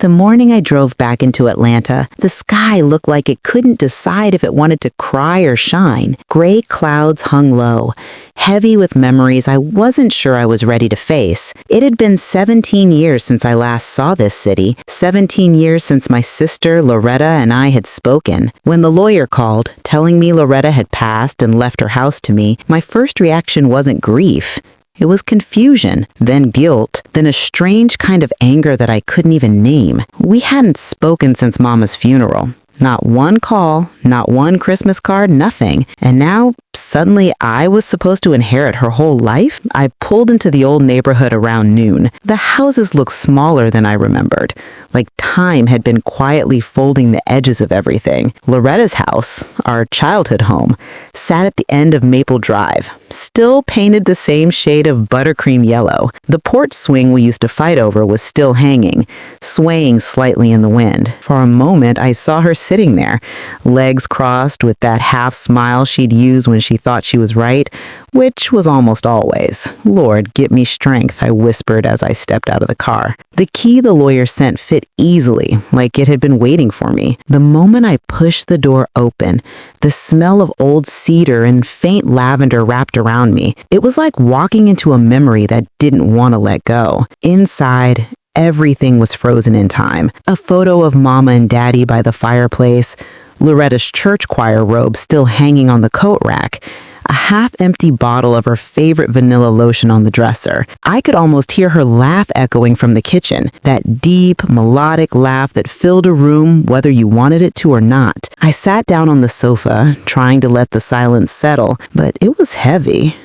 The morning I drove back into Atlanta, the sky looked like it couldn't decide if it wanted to cry or shine. Gray clouds hung low, heavy with memories I wasn't sure I was ready to face. It had been 17 years since I last saw this city, 17 years since my sister Loretta and I had spoken. When the lawyer called, telling me Loretta had passed and left her house to me, my first reaction wasn't grief. It was confusion, then guilt, then a strange kind of anger that I couldn't even name. We hadn't spoken since Mama's funeral. Not one call, not one Christmas card, nothing. And now, suddenly I was supposed to inherit her whole life? I pulled into the old neighborhood around noon. The houses looked smaller than I remembered, like time had been quietly folding the edges of everything. Loretta's house, our childhood home, sat at the end of Maple Drive, still painted the same shade of buttercream yellow. The porch swing we used to fight over was still hanging, swaying slightly in the wind. For a moment, I saw her sitting there, legs crossed with that half smile she'd use when she thought she was right, which was almost always. Lord, give me strength, I whispered as I stepped out of the car. The key the lawyer sent fit easily, like it had been waiting for me. The moment I pushed the door open, the smell of old cedar and faint lavender wrapped around me. It was like walking into a memory that didn't want to let go. Inside, everything was frozen in time. A photo of Mama and Daddy by the fireplace, Loretta's church choir robe still hanging on the coat rack, a half-empty bottle of her favorite vanilla lotion on the dresser. I could almost hear her laugh echoing from the kitchen, that deep, melodic laugh that filled a room whether you wanted it to or not. I sat down on the sofa, trying to let the silence settle, but it was heavy.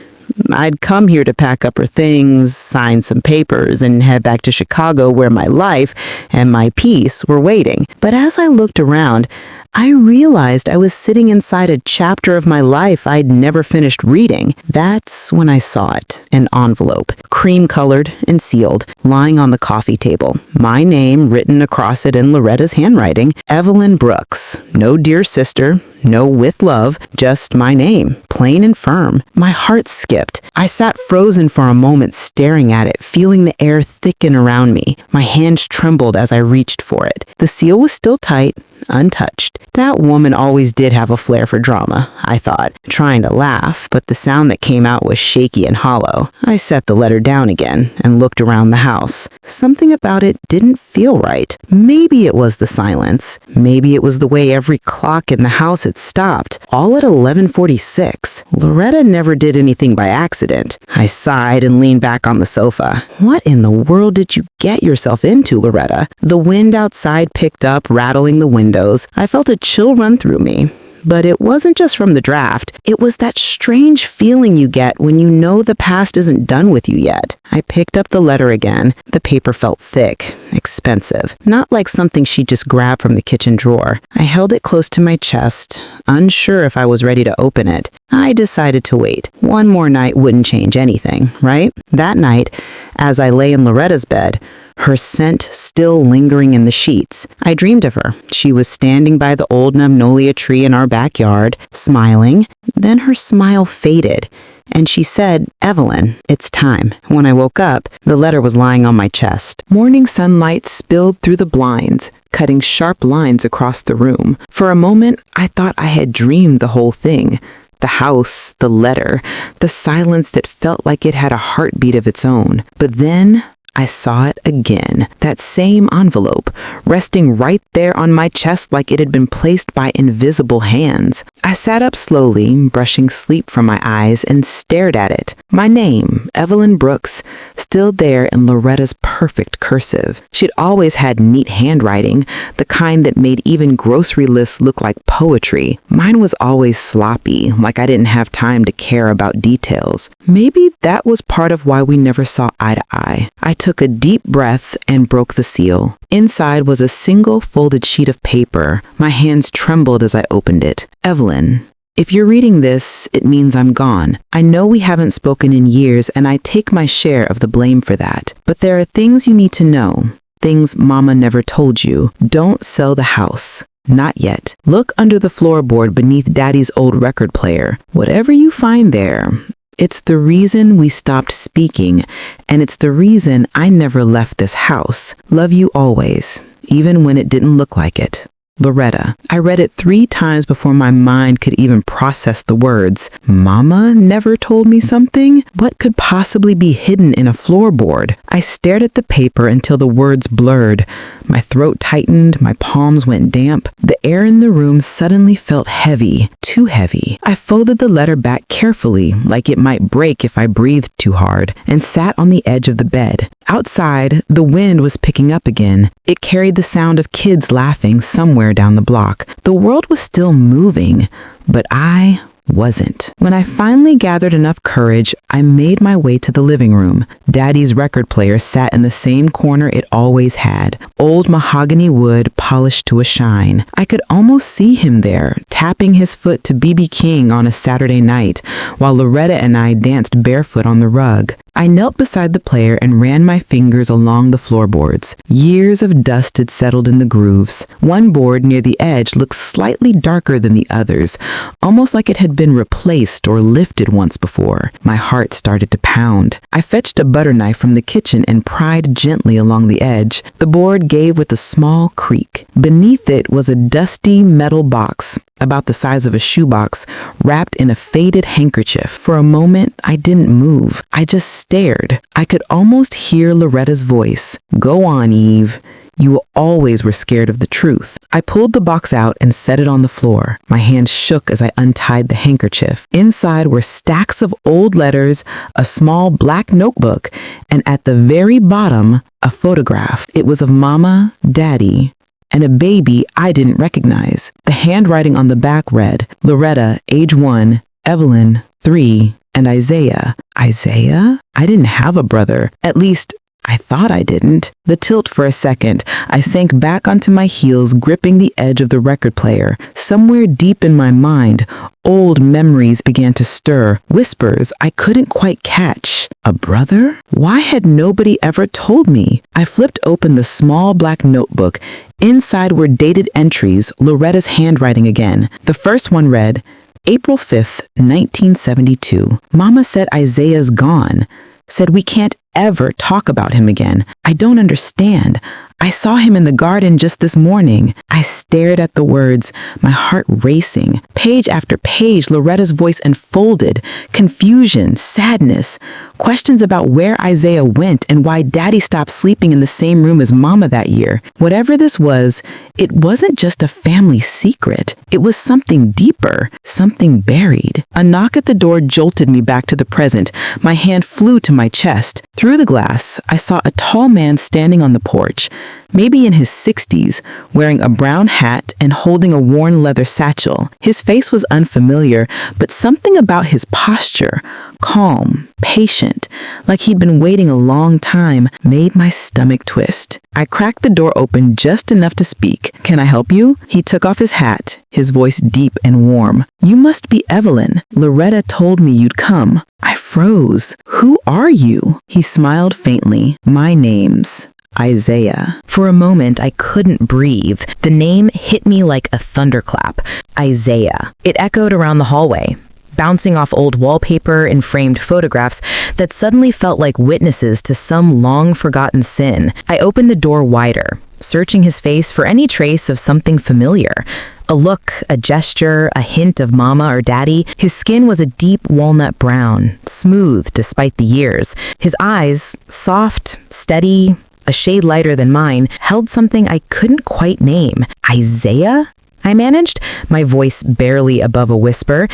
I'd come here to pack up her things, sign some papers, and head back to Chicago where my life and my peace were waiting. But as I looked around, I realized I was sitting inside a chapter of my life I'd never finished reading. That's when I saw it, an envelope, cream-colored and sealed, lying on the coffee table. My name written across it in Loretta's handwriting, Evelyn Brooks. No dear sister, no with love, just my name, plain and firm. My heart skipped. I sat frozen for a moment staring at it, feeling the air thicken around me. My hands trembled as I reached for it. The seal was still tight, untouched. That woman always did have a flair for drama, I thought, trying to laugh, but the sound that came out was shaky and hollow. I set the letter down again and looked around the house. Something about it didn't feel right. Maybe it was the silence. Maybe it was the way every clock in the house had stopped, all at 11:46. Loretta never did anything by accident. I sighed and leaned back on the sofa. What in the world did you get yourself into, Loretta? The wind outside picked up, rattling the windows. I felt a chill run through me. But it wasn't just from the draft. It was that strange feeling you get when you know the past isn't done with you yet. I picked up the letter again. The paper felt thick, expensive, not like something she just grabbed from the kitchen drawer. I held it close to my chest, unsure if I was ready to open it. I decided to wait. One more night wouldn't change anything, right? That night, as I lay in Loretta's bed, her scent still lingering in the sheets, I dreamed of her. She was standing by the old magnolia tree in our backyard, smiling. Then her smile faded, and she said, "Evelyn, it's time." When I woke up, the letter was lying on my chest. Morning sunlight spilled through the blinds, cutting sharp lines across the room. For a moment, I thought I had dreamed the whole thing. The house, the letter, the silence that felt like it had a heartbeat of its own. But then I saw it again, that same envelope, resting right there on my chest like it had been placed by invisible hands. I sat up slowly, brushing sleep from my eyes, and stared at it. My name, Evelyn Brooks, still there in Loretta's perfect cursive. She'd always had neat handwriting, the kind that made even grocery lists look like poetry. Mine was always sloppy, like I didn't have time to care about details. Maybe that was part of why we never saw eye to eye. I took a deep breath and broke the seal. Inside was a single folded sheet of paper. My hands trembled as I opened it. Evelyn, if you're reading this, it means I'm gone. I know we haven't spoken in years, and I take my share of the blame for that. But there are things you need to know. Things Mama never told you. Don't sell the house. Not yet. Look under the floorboard beneath Daddy's old record player. Whatever you find there, it's the reason we stopped speaking, and it's the reason I never left this house. Love you always. even when it didn't look like it. Loretta. I read it 3 times before my mind could even process the words. Mama never told me something? What could possibly be hidden in a floorboard? I stared at the paper until the words blurred. My throat tightened, my palms went damp. The air in the room suddenly felt heavy, too heavy. I folded the letter back carefully, like it might break if I breathed too hard, and sat on the edge of the bed. Outside, the wind was picking up again. It carried the sound of kids laughing somewhere down the block. The world was still moving, but I wasn't. When I finally gathered enough courage, I made my way to the living room. Daddy's record player sat in the same corner it always had, old mahogany wood polished to a shine. I could almost see him there, tapping his foot to B.B. King on a Saturday night, while Loretta and I danced barefoot on the rug. I knelt beside the player and ran my fingers along the floorboards. Years of dust had settled in the grooves. One board near the edge looked slightly darker than the others, almost like it had been replaced or lifted once before. My heart started to pound. I fetched a butter knife from the kitchen and pried gently along the edge. The board gave with a small creak. Beneath it was a dusty metal box, about the size of a shoebox, wrapped in a faded handkerchief. For a moment, I didn't move. I just stared. I could almost hear Loretta's voice. Go on, Eve. You always were scared of the truth. I pulled the box out and set it on the floor. My hands shook as I untied the handkerchief. Inside were stacks of old letters, a small black notebook, and at the very bottom, a photograph. It was of Mama, Daddy, and a baby I didn't recognize. The handwriting on the back read, Loretta, age 1, Evelyn, 3, and Isaiah. Isaiah? I didn't have a brother. At least, I thought I didn't. The tilt for a second, I sank back onto my heels, gripping the edge of the record player. Somewhere deep in my mind, old memories began to stir, whispers I couldn't quite catch. A brother? Why had nobody ever told me? I flipped open the small black notebook. Inside were dated entries, Loretta's handwriting again. The first one read, April 5th, 1972. Mama said Isaiah's gone. Said we can't ever talk about him again. I don't understand. I saw him in the garden just this morning. I stared at the words, my heart racing. Page after page, Loretta's voice unfolded. Confusion, sadness, questions about where Isaiah went and why Daddy stopped sleeping in the same room as Mama that year. Whatever this was, it wasn't just a family secret. It was something deeper, something buried. A knock at the door jolted me back to the present. My hand flew to my chest. Through the glass, I saw a tall man standing on the porch, maybe in his 60s, wearing a brown hat and holding a worn leather satchel. His face was unfamiliar, but something about his posture, calm, patient, like he'd been waiting a long time, made my stomach twist. I cracked the door open just enough to speak. Can I help you? He took off his hat, his voice deep and warm. You must be Evelyn. Loretta told me you'd come. I froze. Who are you? He smiled faintly. My name's Isaiah. For a moment, I couldn't breathe. The name hit me like a thunderclap. Isaiah. It echoed around the hallway, bouncing off old wallpaper and framed photographs that suddenly felt like witnesses to some long-forgotten sin. I opened the door wider, searching his face for any trace of something familiar. A look, a gesture, a hint of Mama or Daddy. His skin was a deep walnut brown, smooth despite the years. His eyes, soft, steady, a shade lighter than mine, held something I couldn't quite name. Isaiah? I managed, my voice barely above a whisper.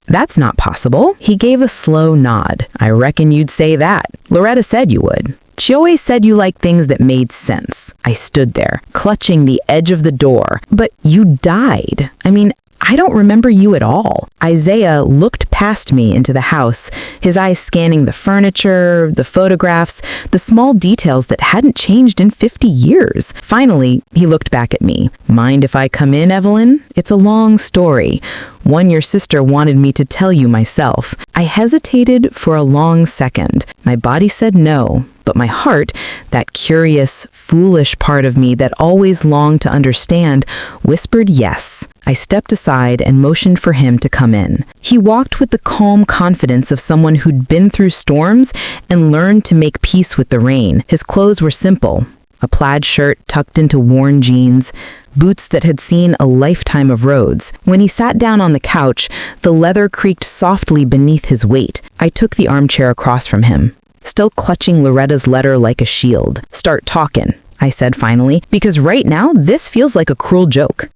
That's not possible. He gave a slow nod. I reckon you'd say that. Loretta said you would. She always said you liked things that made sense. I stood there, clutching the edge of the door. But you died. I mean, I don't remember you at all. Isaiah looked past me into the house, his eyes scanning the furniture, the photographs, the small details that hadn't changed in 50 years. Finally, he looked back at me. Mind if I come in, Evelyn? It's a long story. One your sister wanted me to tell you myself. I hesitated for a long second. My body said no, but my heart, that curious, foolish part of me that always longed to understand, whispered yes. I stepped aside and motioned for him to come in. He walked with the calm confidence of someone who'd been through storms and learned to make peace with the rain. His clothes were simple. a plaid shirt tucked into worn jeans, boots that had seen a lifetime of roads. When he sat down on the couch, the leather creaked softly beneath his weight. I took the armchair across from him, still clutching Loretta's letter like a shield. "Start talkin'," I said finally, "because right now this feels like a cruel joke."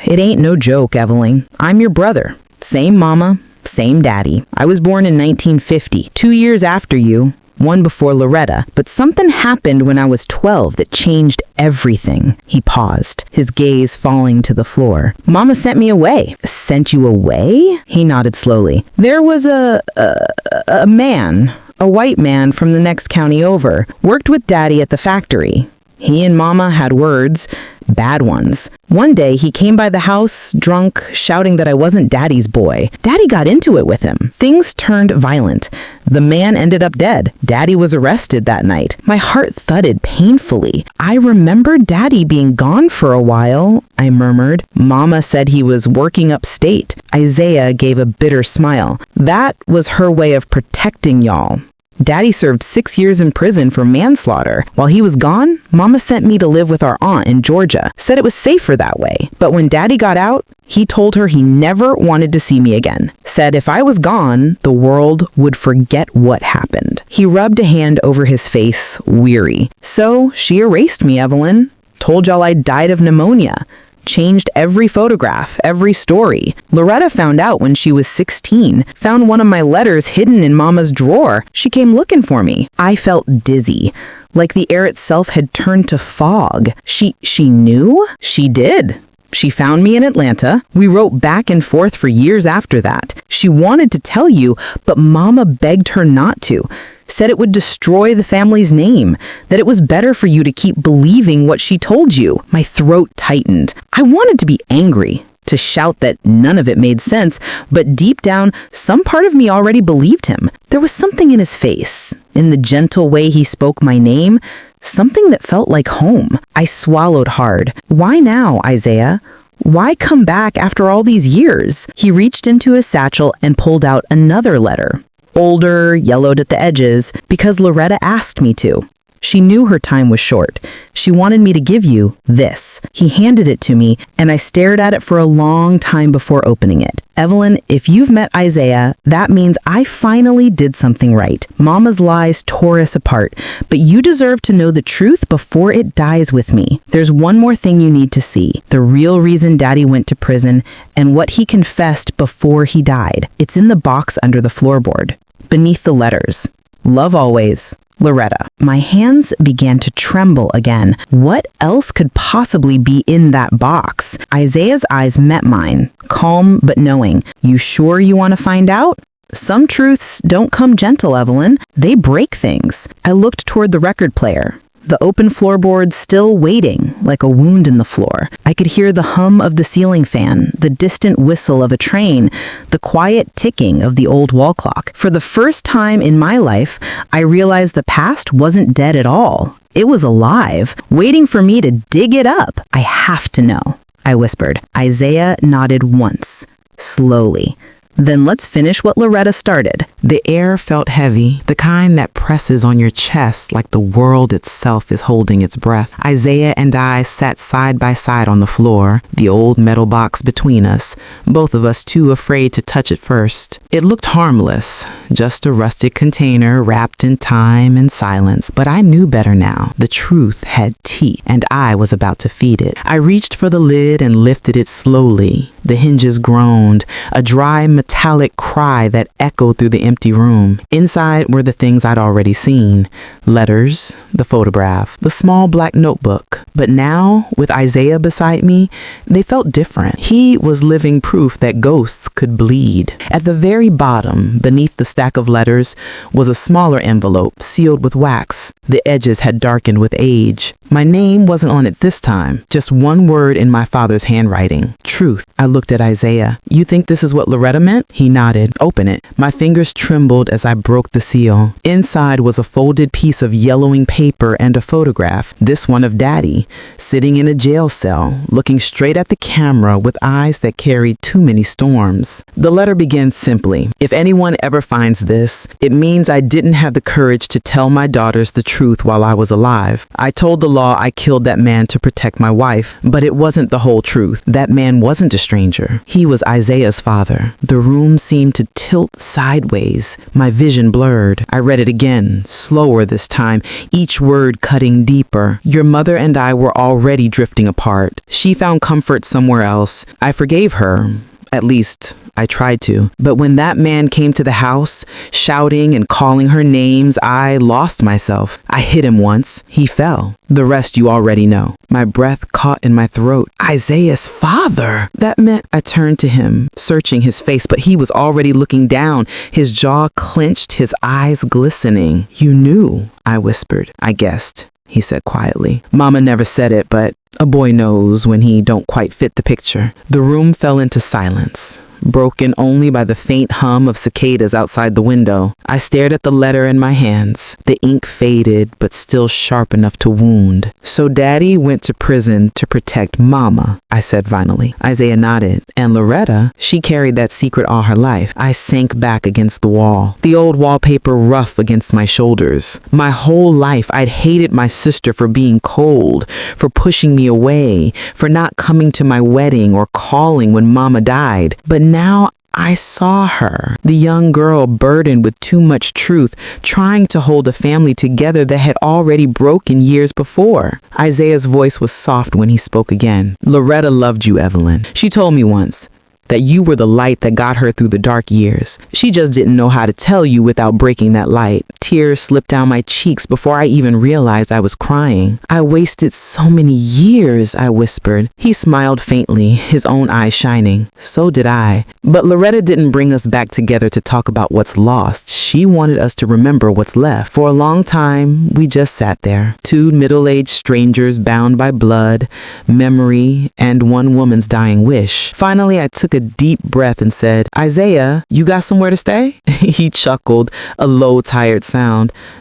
"It ain't no joke, Evelyn. I'm your brother. Same mama, same daddy. I was born in 1950, 2 years after you. One before Loretta, but something happened when I was 12 that changed everything." He paused, his gaze falling to the floor. "Mama sent me away." "Sent you away?" He nodded slowly. "There was a man, a white man from the next county over, worked with Daddy at the factory. He and Mama had words, bad ones. One day he came by the house, drunk, shouting that I wasn't Daddy's boy. Daddy got into it with him. Things turned violent. The man ended up dead. Daddy was arrested that night. My heart thudded painfully. "I remember Daddy being gone for a while," I murmured. "Mama said he was working upstate." Isaiah gave a bitter smile. "That was her way of protecting y'all. Daddy served 6 years in prison for manslaughter. While he was gone, Mama sent me to live with our aunt in Georgia. Said it was safer that way. But when Daddy got out, he told her he never wanted to see me again. Said if I was gone, the world would forget what happened." He rubbed a hand over his face, weary. "So she erased me, Evelyn. Told y'all I died of pneumonia. Changed every photograph, every story. Loretta found out when she was 16, found one of my letters hidden in Mama's drawer. She came looking for me. I felt dizzy, like the air itself had turned to fog. She knew? She did. She found me in Atlanta. We wrote back and forth for years after that. She wanted to tell you, but Mama begged her not to. Said it would destroy the family's name, that it was better for you to keep believing what she told you. My throat tightened. I wanted to be angry, to shout that none of it made sense, but deep down, some part of me already believed him. There was something in his face, in the gentle way he spoke my name, something that felt like home. I swallowed hard. "Why now, Isaiah? Why come back after all these years?" He reached into his satchel and pulled out another letter. Older, yellowed at the edges, because Loretta asked me to. She knew her time was short. She wanted me to give you this. He handed it to me, and I stared at it for a long time before opening it. "Evelyn, if you've met Isaiah, that means I finally did something right. Mama's lies tore us apart, but you deserve to know the truth before it dies with me. There's one more thing you need to see. The real reason Daddy went to prison and what he confessed before he died. It's in the box under the floorboard, beneath the letters. Love always, Loretta." My hands began to tremble again. What else could possibly be in that box? Isaiah's eyes met mine, calm but knowing. "You sure you want to find out? Some truths don't come gentle, Evelyn. They break things." I looked toward the record player. The open floorboard still waiting, like a wound in the floor. I could hear the hum of the ceiling fan, the distant whistle of a train, the quiet ticking of the old wall clock. For the first time in my life, I realized the past wasn't dead at all. It was alive, waiting for me to dig it up. "I have to know," I whispered. Isaiah nodded once, slowly. "Then let's finish what Loretta started." The air felt heavy, the kind that presses on your chest like the world itself is holding its breath. Isaiah and I sat side by side on the floor, the old metal box between us, both of us too afraid to touch it first. It looked harmless, just a rusted container wrapped in time and silence, but I knew better now. The truth had teeth, and I was about to feed it. I reached for the lid and lifted it slowly. The hinges groaned, a dry metallic cry that echoed through the empty room. Inside were the things I'd already seen. Letters, the photograph, the small black notebook. But now, with Isaiah beside me, they felt different. He was living proof that ghosts could bleed. At the very bottom, beneath the stack of letters, was a smaller envelope sealed with wax. The edges had darkened with age. My name wasn't on it this time, just one word in my father's handwriting. Truth. I looked at Isaiah. You think this is what Loretta meant? He nodded. Open it. My fingers trembled as I broke the seal. Inside was a folded piece of yellowing paper and a photograph, this one of Daddy, sitting in a jail cell, looking straight at the camera with eyes that carried too many storms. The letter began simply, if anyone ever finds this, it means I didn't have the courage to tell my daughters the truth while I was alive. I told the law I killed that man to protect my wife, but it wasn't the whole truth. That man wasn't a stranger. He was Isaiah's father. The room seemed to tilt sideways. My vision blurred. I read it again, slower this time, each word cutting deeper. Your mother and I were already drifting apart. She found comfort somewhere else. I forgave her. At least, I tried to. But when that man came to the house, shouting and calling her names, I lost myself. I hit him once. He fell. The rest you already know. My breath caught in my throat. Isaiah's father! That meant I turned to him, searching his face, but he was already looking down, his jaw clenched, his eyes glistening. You knew, I whispered. I guessed, he said quietly. Mama never said it, but a boy knows when he don't quite fit the picture. The room fell into silence, broken only by the faint hum of cicadas outside the window. I stared at the letter in my hands. The ink faded, but still sharp enough to wound. So Daddy went to prison to protect Mama, I said finally. Isaiah nodded. And Loretta, she carried that secret all her life. I sank back against the wall, the old wallpaper rough against my shoulders. My whole life, I'd hated my sister for being cold, for pushing me away, for not coming to my wedding or calling when Mama died. But now I saw her, the young girl burdened with too much truth, trying to hold a family together that had already broken years before. Isaiah's voice was soft when he spoke again. Loretta loved you, Evelyn. She told me once that you were the light that got her through the dark years. She just didn't know how to tell you without breaking that light. Tears slipped down my cheeks before I even realized I was crying. I wasted so many years, I whispered. He smiled faintly, his own eyes shining. So did I. But Loretta didn't bring us back together to talk about what's lost. She wanted us to remember what's left. For a long time, we just sat there. Two middle-aged strangers bound by blood, memory, and one woman's dying wish. Finally, I took a deep breath and said, Isaiah, you got somewhere to stay? He chuckled, a low, tired sound.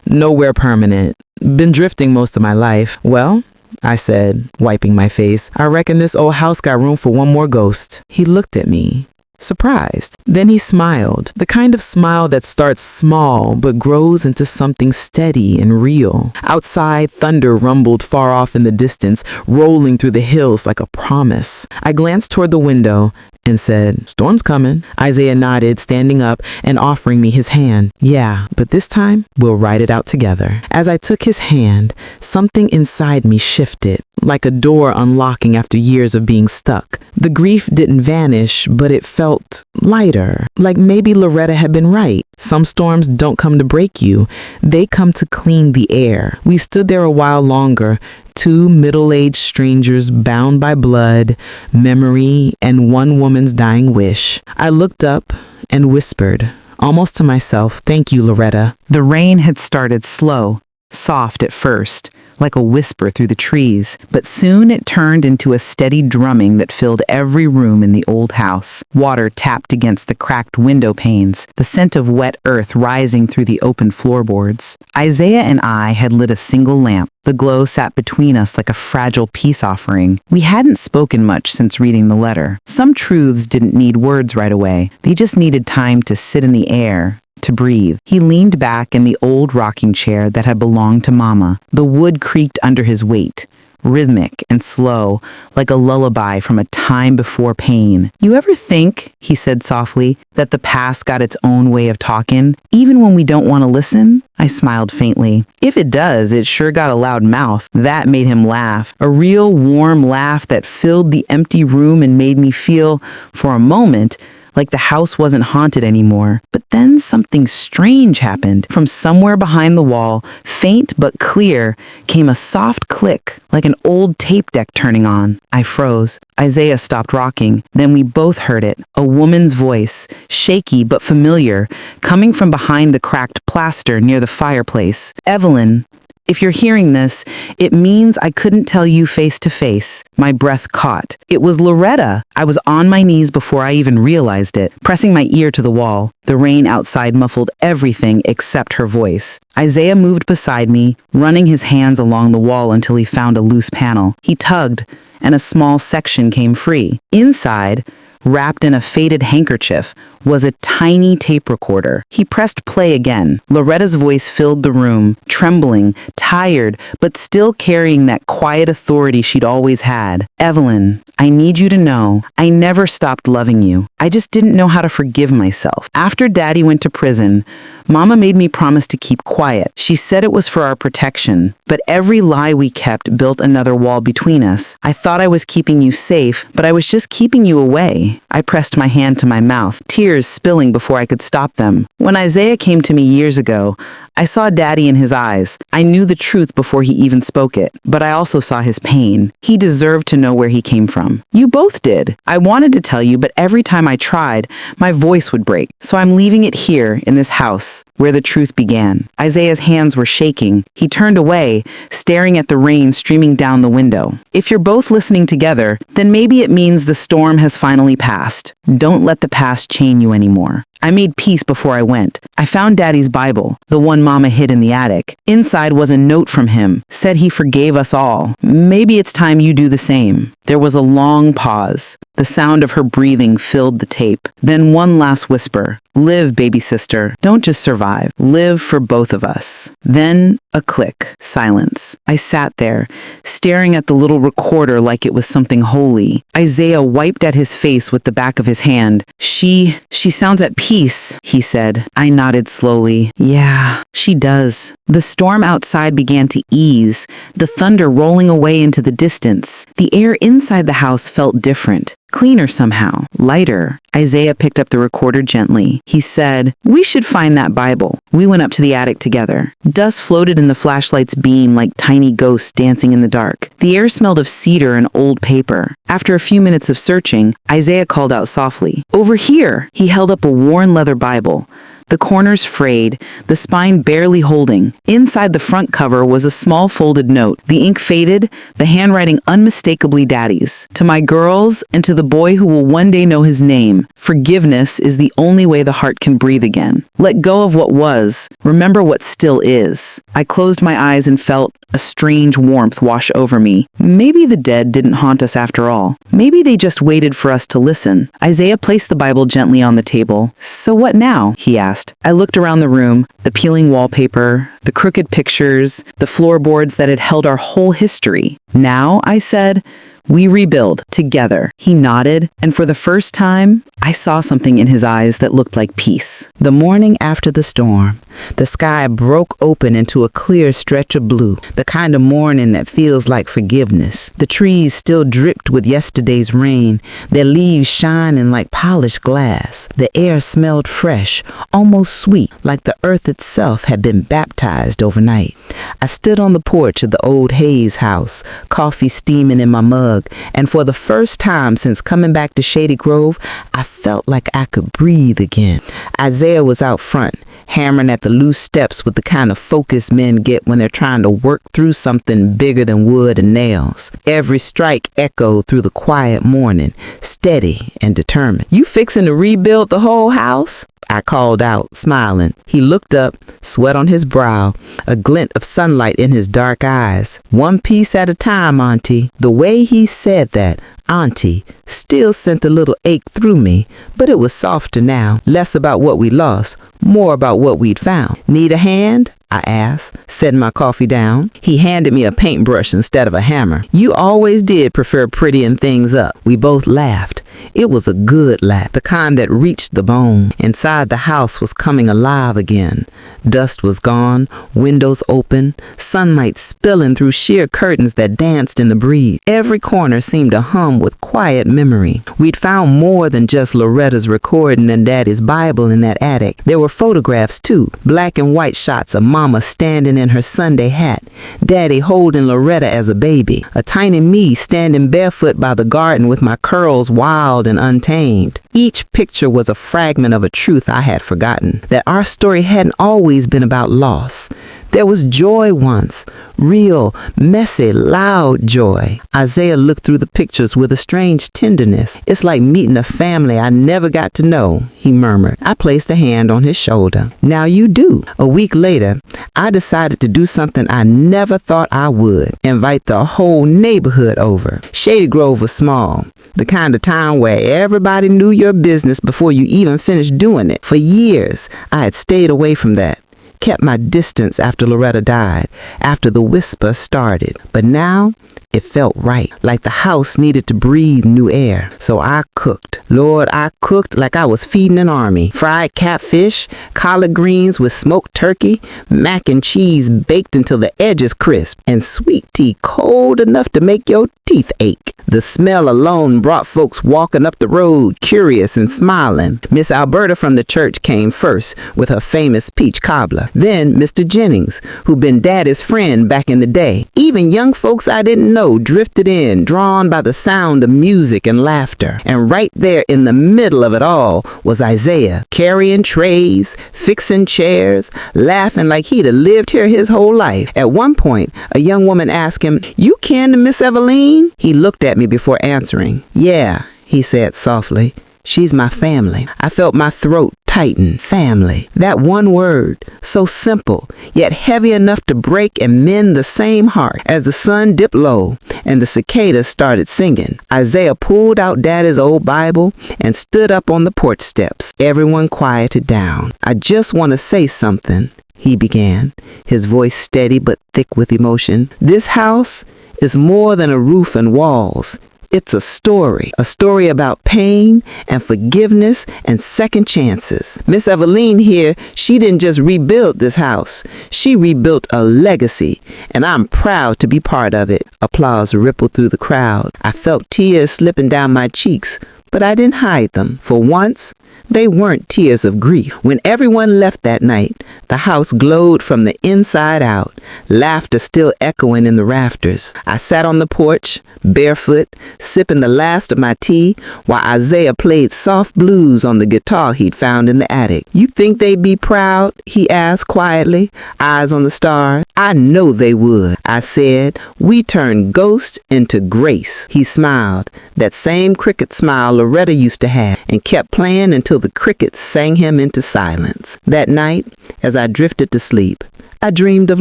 Nowhere permanent. Been drifting most of my life. Well, I said, wiping my face, I reckon this old house got room for one more ghost. He looked at me, surprised. Then he smiled, the kind of smile that starts small but grows into something steady and real. Outside, thunder rumbled far off in the distance, rolling through the hills like a promise. I glanced toward the window and said, storm's coming. Isaiah nodded, standing up and offering me his hand. Yeah, but this time we'll ride it out together. As I took his hand, something inside me shifted, like a door unlocking after years of being stuck. The grief didn't vanish, but it felt lighter, like maybe Loretta had been right. Some storms don't come to break you. They come to clean the air. We stood there a while longer, two middle-aged strangers bound by blood, memory, and one woman's dying wish. I looked up and whispered, almost to myself, thank you, Loretta. The rain had started slow, soft at first, like a whisper through the trees, but soon it turned into a steady drumming that filled every room in the old house. Water tapped against the cracked window panes, the scent of wet earth rising through the open floorboards. Isaiah and I had lit a single lamp. The glow sat between us like a fragile peace offering. We hadn't spoken much since reading the letter. Some truths didn't need words right away. They just needed time to sit in the air, to breathe. He leaned back in the old rocking chair that had belonged to Mama. The wood creaked under his weight, rhythmic and slow, like a lullaby from a time before pain. You ever think, he said softly, that the past got its own way of talking, even when we don't want to listen? I smiled faintly. If it does, it sure got a loud mouth. That made him laugh, a real warm laugh that filled the empty room and made me feel, for a moment, like the house wasn't haunted anymore. But then something strange happened. From somewhere behind the wall, faint but clear, came a soft click, like an old tape deck turning on. I froze. Isaiah stopped rocking. Then we both heard it, a woman's voice, shaky but familiar, coming from behind the cracked plaster near the fireplace. Evelyn, If you're hearing this, it means I couldn't tell you face to face. My breath caught. It was Loretta. I was on my knees before I even realized it, pressing my ear to the wall. The rain outside muffled everything except her voice. Isaiah moved beside me, running his hands along the wall until he found a loose panel. He tugged, and a small section came free. Inside, wrapped in a faded handkerchief, was a tiny tape recorder. He pressed play again. Loretta's voice filled the room, trembling, tired, but still carrying that quiet authority she'd always had. Evelyn, I need you to know, I never stopped loving you. I just didn't know how to forgive myself. After Daddy went to prison, Mama made me promise to keep quiet. She said it was for our protection, but every lie we kept built another wall between us. I thought I was keeping you safe, but I was just keeping you away. I pressed my hand to my mouth, tears spilling before I could stop them. When Isaiah came to me years ago, I saw Daddy in his eyes. I knew the truth before he even spoke it, but I also saw his pain. He deserved to know where he came from. You both did. I wanted to tell you, but every time I tried, my voice would break. So I'm leaving it here in this house, where the truth began. Isaiah's hands were shaking. He turned away, staring at the rain streaming down the window. If you're both listening together, then maybe it means the storm has finally passed. Don't let the past chain you anymore. I made peace before I went. I found Daddy's Bible, the one Mama hid in the attic. Inside was a note from him, said he forgave us all. Maybe it's time you do the same. There was a long pause. The sound of her breathing filled the tape. Then one last whisper. Live, baby sister. Don't just survive. Live for both of us. Then a click. Silence. I sat there, staring at the little recorder like it was something holy. Isaiah wiped at his face with the back of his hand. She sounds at peace, he said. I nodded slowly. Yeah, she does. The storm outside began to ease, the thunder rolling away into the distance. The air inside the house felt different. Cleaner somehow, lighter. Isaiah picked up the recorder gently. He said, "We should find that Bible." We went up to the attic together. Dust floated in the flashlight's beam like tiny ghosts dancing in the dark. The air smelled of cedar and old paper. After a few minutes of searching, Isaiah called out softly, "Over here!" He held up a worn leather Bible. The corners frayed, the spine barely holding. Inside the front cover was a small folded note. The ink faded, the handwriting unmistakably Daddy's. To my girls and to the boy who will one day know his name, forgiveness is the only way the heart can breathe again. Let go of what was. Remember what still is. I closed my eyes and felt a strange warmth wash over me. Maybe the dead didn't haunt us after all. Maybe they just waited for us to listen. Isaiah placed the Bible gently on the table. "So what now?" he asked. I looked around the room, the peeling wallpaper, the crooked pictures, the floorboards that had held our whole history. "Now," I said, "we rebuild together." He nodded, and for the first time, I saw something in his eyes that looked like peace. The morning after the storm, the sky broke open into a clear stretch of blue, the kind of morning that feels like forgiveness. The trees still dripped with yesterday's rain, their leaves shining like polished glass. The air smelled fresh, almost sweet, like the earth itself had been baptized overnight. I stood on the porch of the old Hayes house, coffee steaming in my mug, and for the first time since coming back to Shady Grove, I felt like I could breathe again. Isaiah was out front, hammering at the loose steps with the kind of focus men get when they're trying to work through something bigger than wood and nails. Every strike echoed through the quiet morning, steady and determined. "You fixing to rebuild the whole house?" I called out, smiling. He looked up, sweat on his brow, a glint of sunlight in his dark eyes. "One piece at a time, Auntie." The way he said that, Auntie, still sent a little ache through me, but it was softer now, less about what we lost, more about what we'd found. "Need a hand?" I asked, setting my coffee down. He handed me a paintbrush instead of a hammer. "You always did prefer prettying things up." We both laughed. It was a good laugh, the kind that reached the bone. Inside the house was coming alive again. Dust was gone, windows open, sunlight spilling through sheer curtains that danced in the breeze. Every corner seemed to hum with quiet memory. We'd found more than just Loretta's recording and Daddy's Bible in that attic. There were photographs too, black and white shots of Mama standing in her Sunday hat, Daddy holding Loretta as a baby, a tiny me standing barefoot by the garden with my curls wild and untamed. Each picture was a fragment of a truth I had forgotten, that our story hadn't always been about loss, There was joy once. Real, messy, loud joy. Isaiah looked through the pictures with a strange tenderness. It's like meeting a family I never got to know, he murmured. I placed a hand on his shoulder. Now you do. A week later, I decided to do something I never thought I would. Invite the whole neighborhood over. Shady Grove was small. The kind of town where everybody knew your business before you even finished doing it. For years, I had stayed away from that. Kept my distance after Loretta died, after the whisper started. But now, it felt right, like the house needed to breathe new air. So I cooked. Lord, I cooked like I was feeding an army. Fried catfish, collard greens with smoked turkey, mac and cheese baked until the edges crisp, and sweet tea cold enough to make your teeth ache. The smell alone brought folks walking up the road, curious and smiling. Miss Alberta from the church came first with her famous peach cobbler. Then Mr. Jennings, who'd been Daddy's friend back in the day. Even young folks I didn't know drifted in, drawn by the sound of music and laughter. And right there in the middle of it all was Isaiah, carrying trays, fixing chairs, laughing like he'd have lived here his whole life. At one point, a young woman asked him, "You kin to Miss Eveline?" He looked at me before answering. "Yeah," he said softly. "She's my family." I felt my throat tighten. Family. That one word, so simple, yet heavy enough to break and mend the same heart. As the sun dipped low and the cicadas started singing, Isaiah pulled out Daddy's old Bible and stood up on the porch steps. Everyone quieted down. "I just want to say something," he began, his voice steady but thick with emotion. "This house is more than a roof and walls. It's a story about pain and forgiveness and second chances. Miss Eveline here, she didn't just rebuild this house. She rebuilt a legacy, and I'm proud to be part of it." Applause rippled through the crowd. I felt tears slipping down my cheeks, but I didn't hide them. For once, they weren't tears of grief. When everyone left that night, the house glowed from the inside out, laughter still echoing in the rafters. I sat on the porch, barefoot, sipping the last of my tea, while Isaiah played soft blues on the guitar he'd found in the attic. "You think they'd be proud?" he asked quietly, eyes on the stars. "I know they would," I said. "We turned ghosts into grace." He smiled, that same cricket smile Loretta used to have, and kept playing until the crickets sang him into silence. That night, as I drifted to sleep, I dreamed of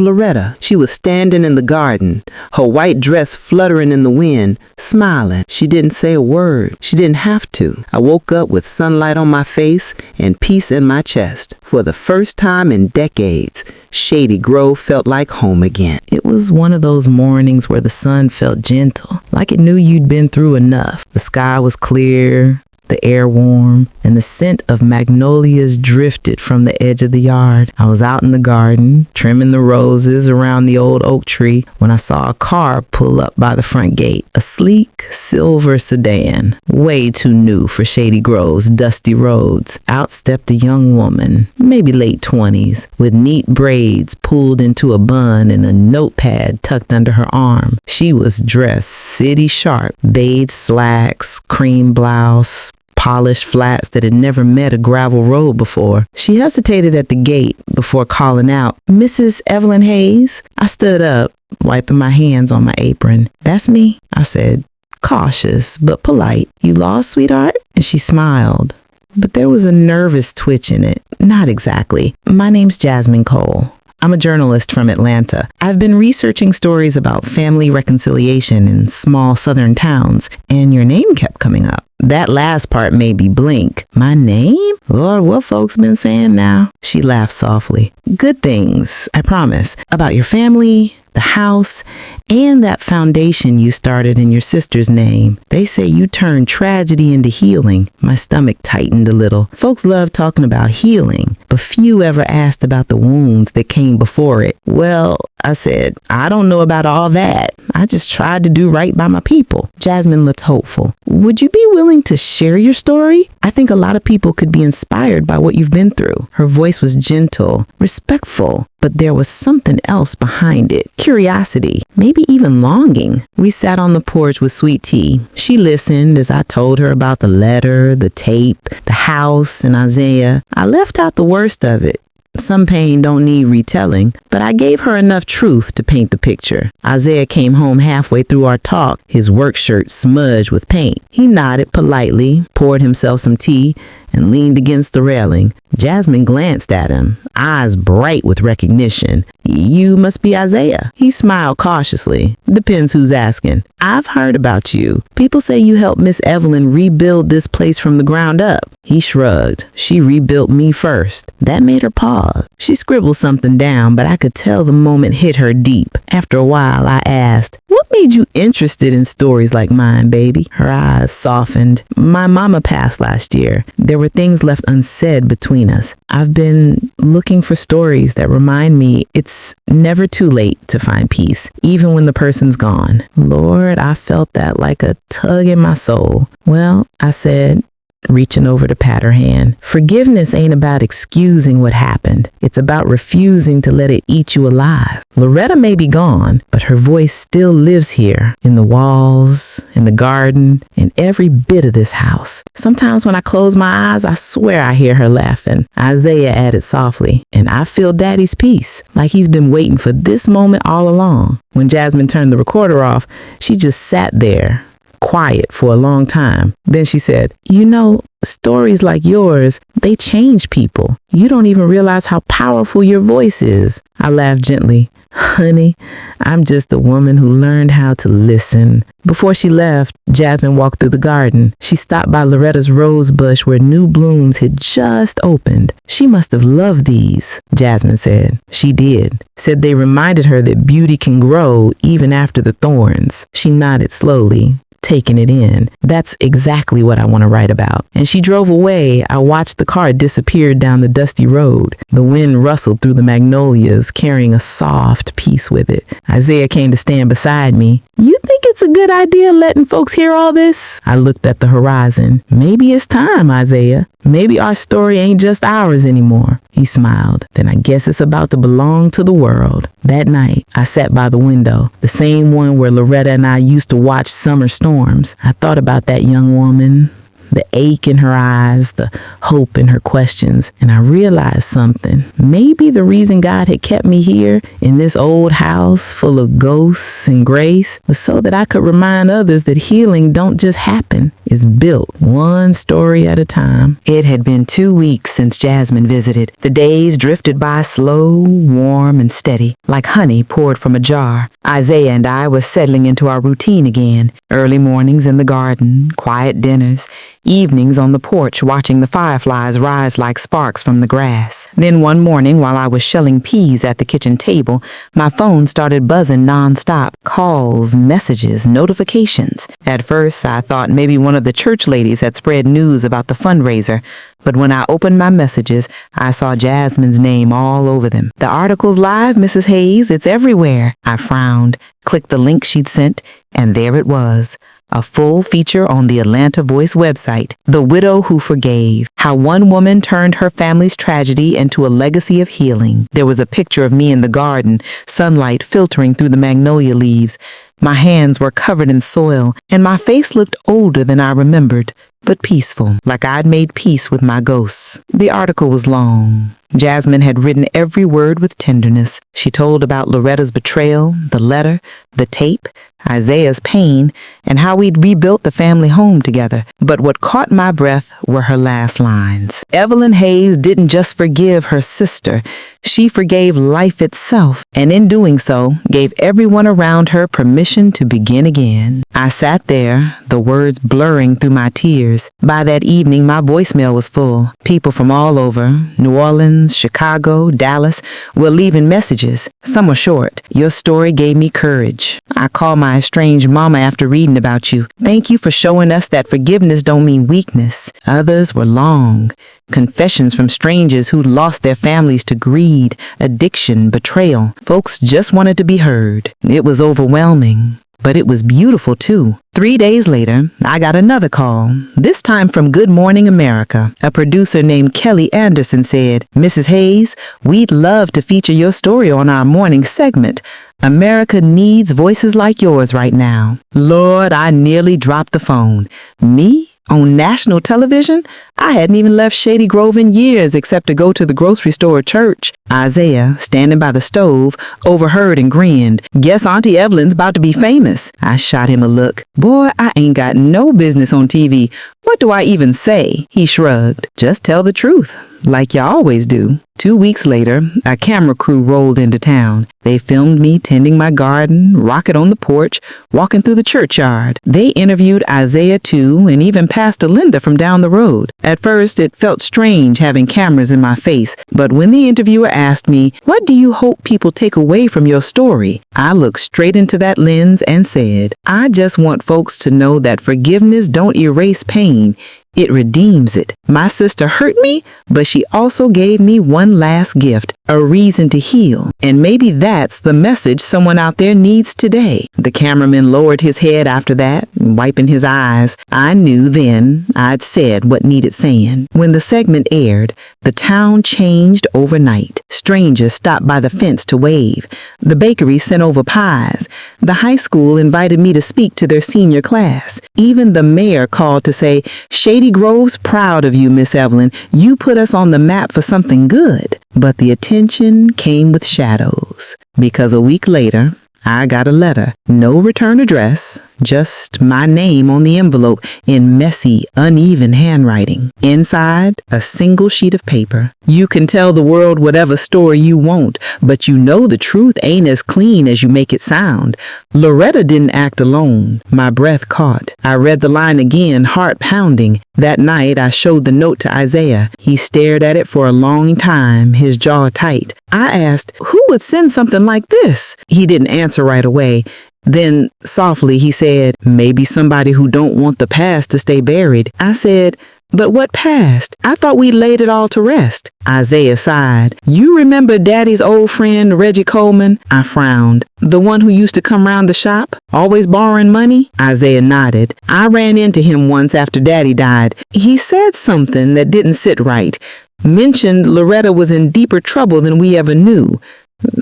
Loretta. She was standing in the garden, her white dress fluttering in the wind, smiling. She didn't say a word. She didn't have to. I woke up with sunlight on my face and peace in my chest. For the first time in decades, Shady Grove felt like home again. It was one of those mornings where the sun felt gentle, like it knew you'd been through enough. The sky was clear, the air warm, and the scent of magnolias drifted from the edge of the yard. I was out in the garden, trimming the roses around the old oak tree, when I saw a car pull up by the front gate. A sleek, silver sedan, way too new for Shady Grove's dusty roads. Out stepped a young woman, maybe late 20s, with neat braids pulled into a bun and a notepad tucked under her arm. She was dressed city sharp, beige slacks, cream blouse, polished flats that had never met a gravel road before. She hesitated at the gate before calling out, "Mrs. Evelyn Hayes?" I stood up, wiping my hands on my apron. "That's me," I said, cautious but polite. "You lost, sweetheart?" And she smiled, but there was a nervous twitch in it. "Not exactly. My name's Jasmine Cole. I'm a journalist from Atlanta. I've been researching stories about family reconciliation in small southern towns, and your name kept coming up." That last part made me blink. "My name? Lord, what folks been saying now?" She laughed softly. "Good things, I promise. About your family, the house, and that foundation you started in your sister's name. They say you turned tragedy into healing." My stomach tightened a little. Folks love talking about healing, but few ever asked about the wounds that came before it. "Well," I said, "I don't know about all that. I just tried to do right by my people." Jasmine looked hopeful. "Would you be willing to share your story? I think a lot of people could be inspired by what you've been through." Her voice was gentle, respectful, but there was something else behind it. Curiosity, maybe even longing. We sat on the porch with sweet tea. She listened as I told her about the letter, the tape, the house, and Isaiah. I left out the worst of it. Some pain don't need retelling, but I gave her enough truth to paint the picture. Isaiah came home halfway through our talk, his work shirt smudged with paint. He nodded politely, poured himself some tea, and leaned against the railing. Jasmine glanced at him, eyes bright with recognition. "You must be Isaiah." He smiled cautiously. "Depends who's asking." "I've heard about you. People say you helped Miss Evelyn rebuild this place from the ground up." He shrugged. "She rebuilt me first." That made her pause. She scribbled something down, but I could tell the moment hit her deep. After a while, I asked, "What made you interested in stories like mine, baby?" Her eyes softened. "My mama passed last year. There were things left unsaid between us. I've been looking for stories that remind me it's never too late to find peace, even when the person's gone." Lord, I felt that like a tug in my soul. "Well," I said, reaching over to pat her hand, "forgiveness ain't about excusing what happened. It's about refusing to let it eat you alive. Loretta may be gone, but her voice still lives here, in the walls, in the garden, in every bit of this house. Sometimes when I close my eyes, I swear I hear her laughing." Isaiah added softly, "And I feel Daddy's peace, like he's been waiting for this moment all along." When Jasmine turned the recorder off, she just sat there, quiet for a long time. Then she said, "You know, stories like yours, they change people. You don't even realize how powerful your voice is." I laughed gently. "Honey, I'm just a woman who learned how to listen." Before she left, Jasmine walked through the garden. She stopped by Loretta's rose bush where new blooms had just opened. "She must have loved these," Jasmine said. She did. Said they reminded her that beauty can grow even after the thorns. She nodded slowly, taking it in. "That's exactly what I want to write about." And she drove away. I watched the car disappear down the dusty road. The wind rustled through the magnolias, carrying a soft peace with it. Isaiah came to stand beside me. "You think it's a good idea letting folks hear all this?" I looked at the horizon. "Maybe it's time, Isaiah. Maybe our story ain't just ours anymore." He smiled. "Then I guess it's about to belong to the world." That night, I sat by the window, the same one where Loretta and I used to watch summer storms. I thought about that young woman, the ache in her eyes, the hope in her questions, and I realized something. Maybe the reason God had kept me here in this old house full of ghosts and grace was so that I could remind others that healing don't just happen. It's built one story at a time. It had been 2 weeks since Jasmine visited. The days drifted by slow, warm, and steady, like honey poured from a jar. Isaiah and I were settling into our routine again. Early mornings in the garden, quiet dinners, evenings on the porch watching the fireflies rise like sparks from the grass. Then one morning, while I was shelling peas at the kitchen table, my phone started buzzing nonstop. Calls, messages, notifications. At first, I thought maybe one of the church ladies had spread news about the fundraiser, but when I opened my messages, I saw Jasmine's name all over them. "The article's live, Mrs. Hayes. It's everywhere." I frowned, clicked the link she'd sent, and there it was. A full feature on the Atlanta Voice website, "The Widow Who Forgave: How One Woman Turned Her Family's Tragedy into a Legacy of Healing." There was a picture of me in the garden, sunlight filtering through the magnolia leaves. My hands were covered in soil, and my face looked older than I remembered, but peaceful, like I'd made peace with my ghosts. The article was long. Jasmine had written every word with tenderness. She told about Loretta's betrayal, the letter, the tape, Isaiah's pain, and how we'd rebuilt the family home together. But what caught my breath were her last lines. Evelyn Hayes didn't just forgive her sister, she forgave life itself, and in doing so, gave everyone around her permission to begin again. I sat there, the words blurring through my tears. By that evening, my voicemail was full. People from all over, New Orleans, Chicago, Dallas, were leaving messages. Some were short. "Your story gave me courage. I called my estranged mama after reading about you. Thank you for showing us that forgiveness don't mean weakness." Others were long. Confessions from strangers who lost their families to greed, addiction, betrayal. Folks just wanted to be heard. It was overwhelming, but it was beautiful too. 3 days later, I got another call, this time from Good Morning America. A producer named Kelly Anderson said, "Mrs. Hayes, we'd love to feature your story on our morning segment. America needs voices like yours right now." Lord, I nearly dropped the phone. Me? On national television? I hadn't even left Shady Grove in years except to go to the grocery store or church. Isaiah, standing by the stove, overheard and grinned. Guess Auntie Evelyn's about to be famous. I shot him a look. Boy, I ain't got no business on TV. What do I even say? He shrugged. Just tell the truth, like you always do. 2 weeks later, a camera crew rolled into town. They filmed me tending my garden, rocket on the porch, walking through the churchyard. They interviewed Isaiah too, and even Pastor Linda from down the road. At first, it felt strange having cameras in my face, but when the interviewer asked me, "What do you hope people take away from your story?" I looked straight into that lens and said, "I just want folks to know that forgiveness don't erase pain. It redeems it. My sister hurt me, but she also gave me one last gift, a reason to heal. And maybe that's the message someone out there needs today." The cameraman lowered his head after that, wiping his eyes. I knew then I'd said what needed saying. When the segment aired, the town changed overnight. Strangers stopped by the fence to wave. The bakery sent over pies. The high school invited me to speak to their senior class. Even the mayor called to say, "Shady Grove's proud of you, Miss Evelyn. You put us on the map for something good." But the attention came with shadows, because a week later, I got a letter. No return address, just my name on the envelope in messy, uneven handwriting. Inside, a single sheet of paper. "You can tell the world whatever story you want, but you know the truth ain't as clean as you make it sound. Loretta didn't act alone." My breath caught. I read the line again, heart pounding. That night, I showed the note to Isaiah. He stared at it for a long time, his jaw tight. I asked, "Who would send something like this?" He didn't answer right away. Then, softly, he said, "Maybe somebody who don't want the past to stay buried." I said, "But what past? I thought we laid it all to rest." Isaiah sighed. "You remember Daddy's old friend, Reggie Coleman?" I frowned. "The one who used to come round the shop, always borrowing money?" Isaiah nodded. "I ran into him once after Daddy died. He said something that didn't sit right. Mentioned Loretta was in deeper trouble than we ever knew.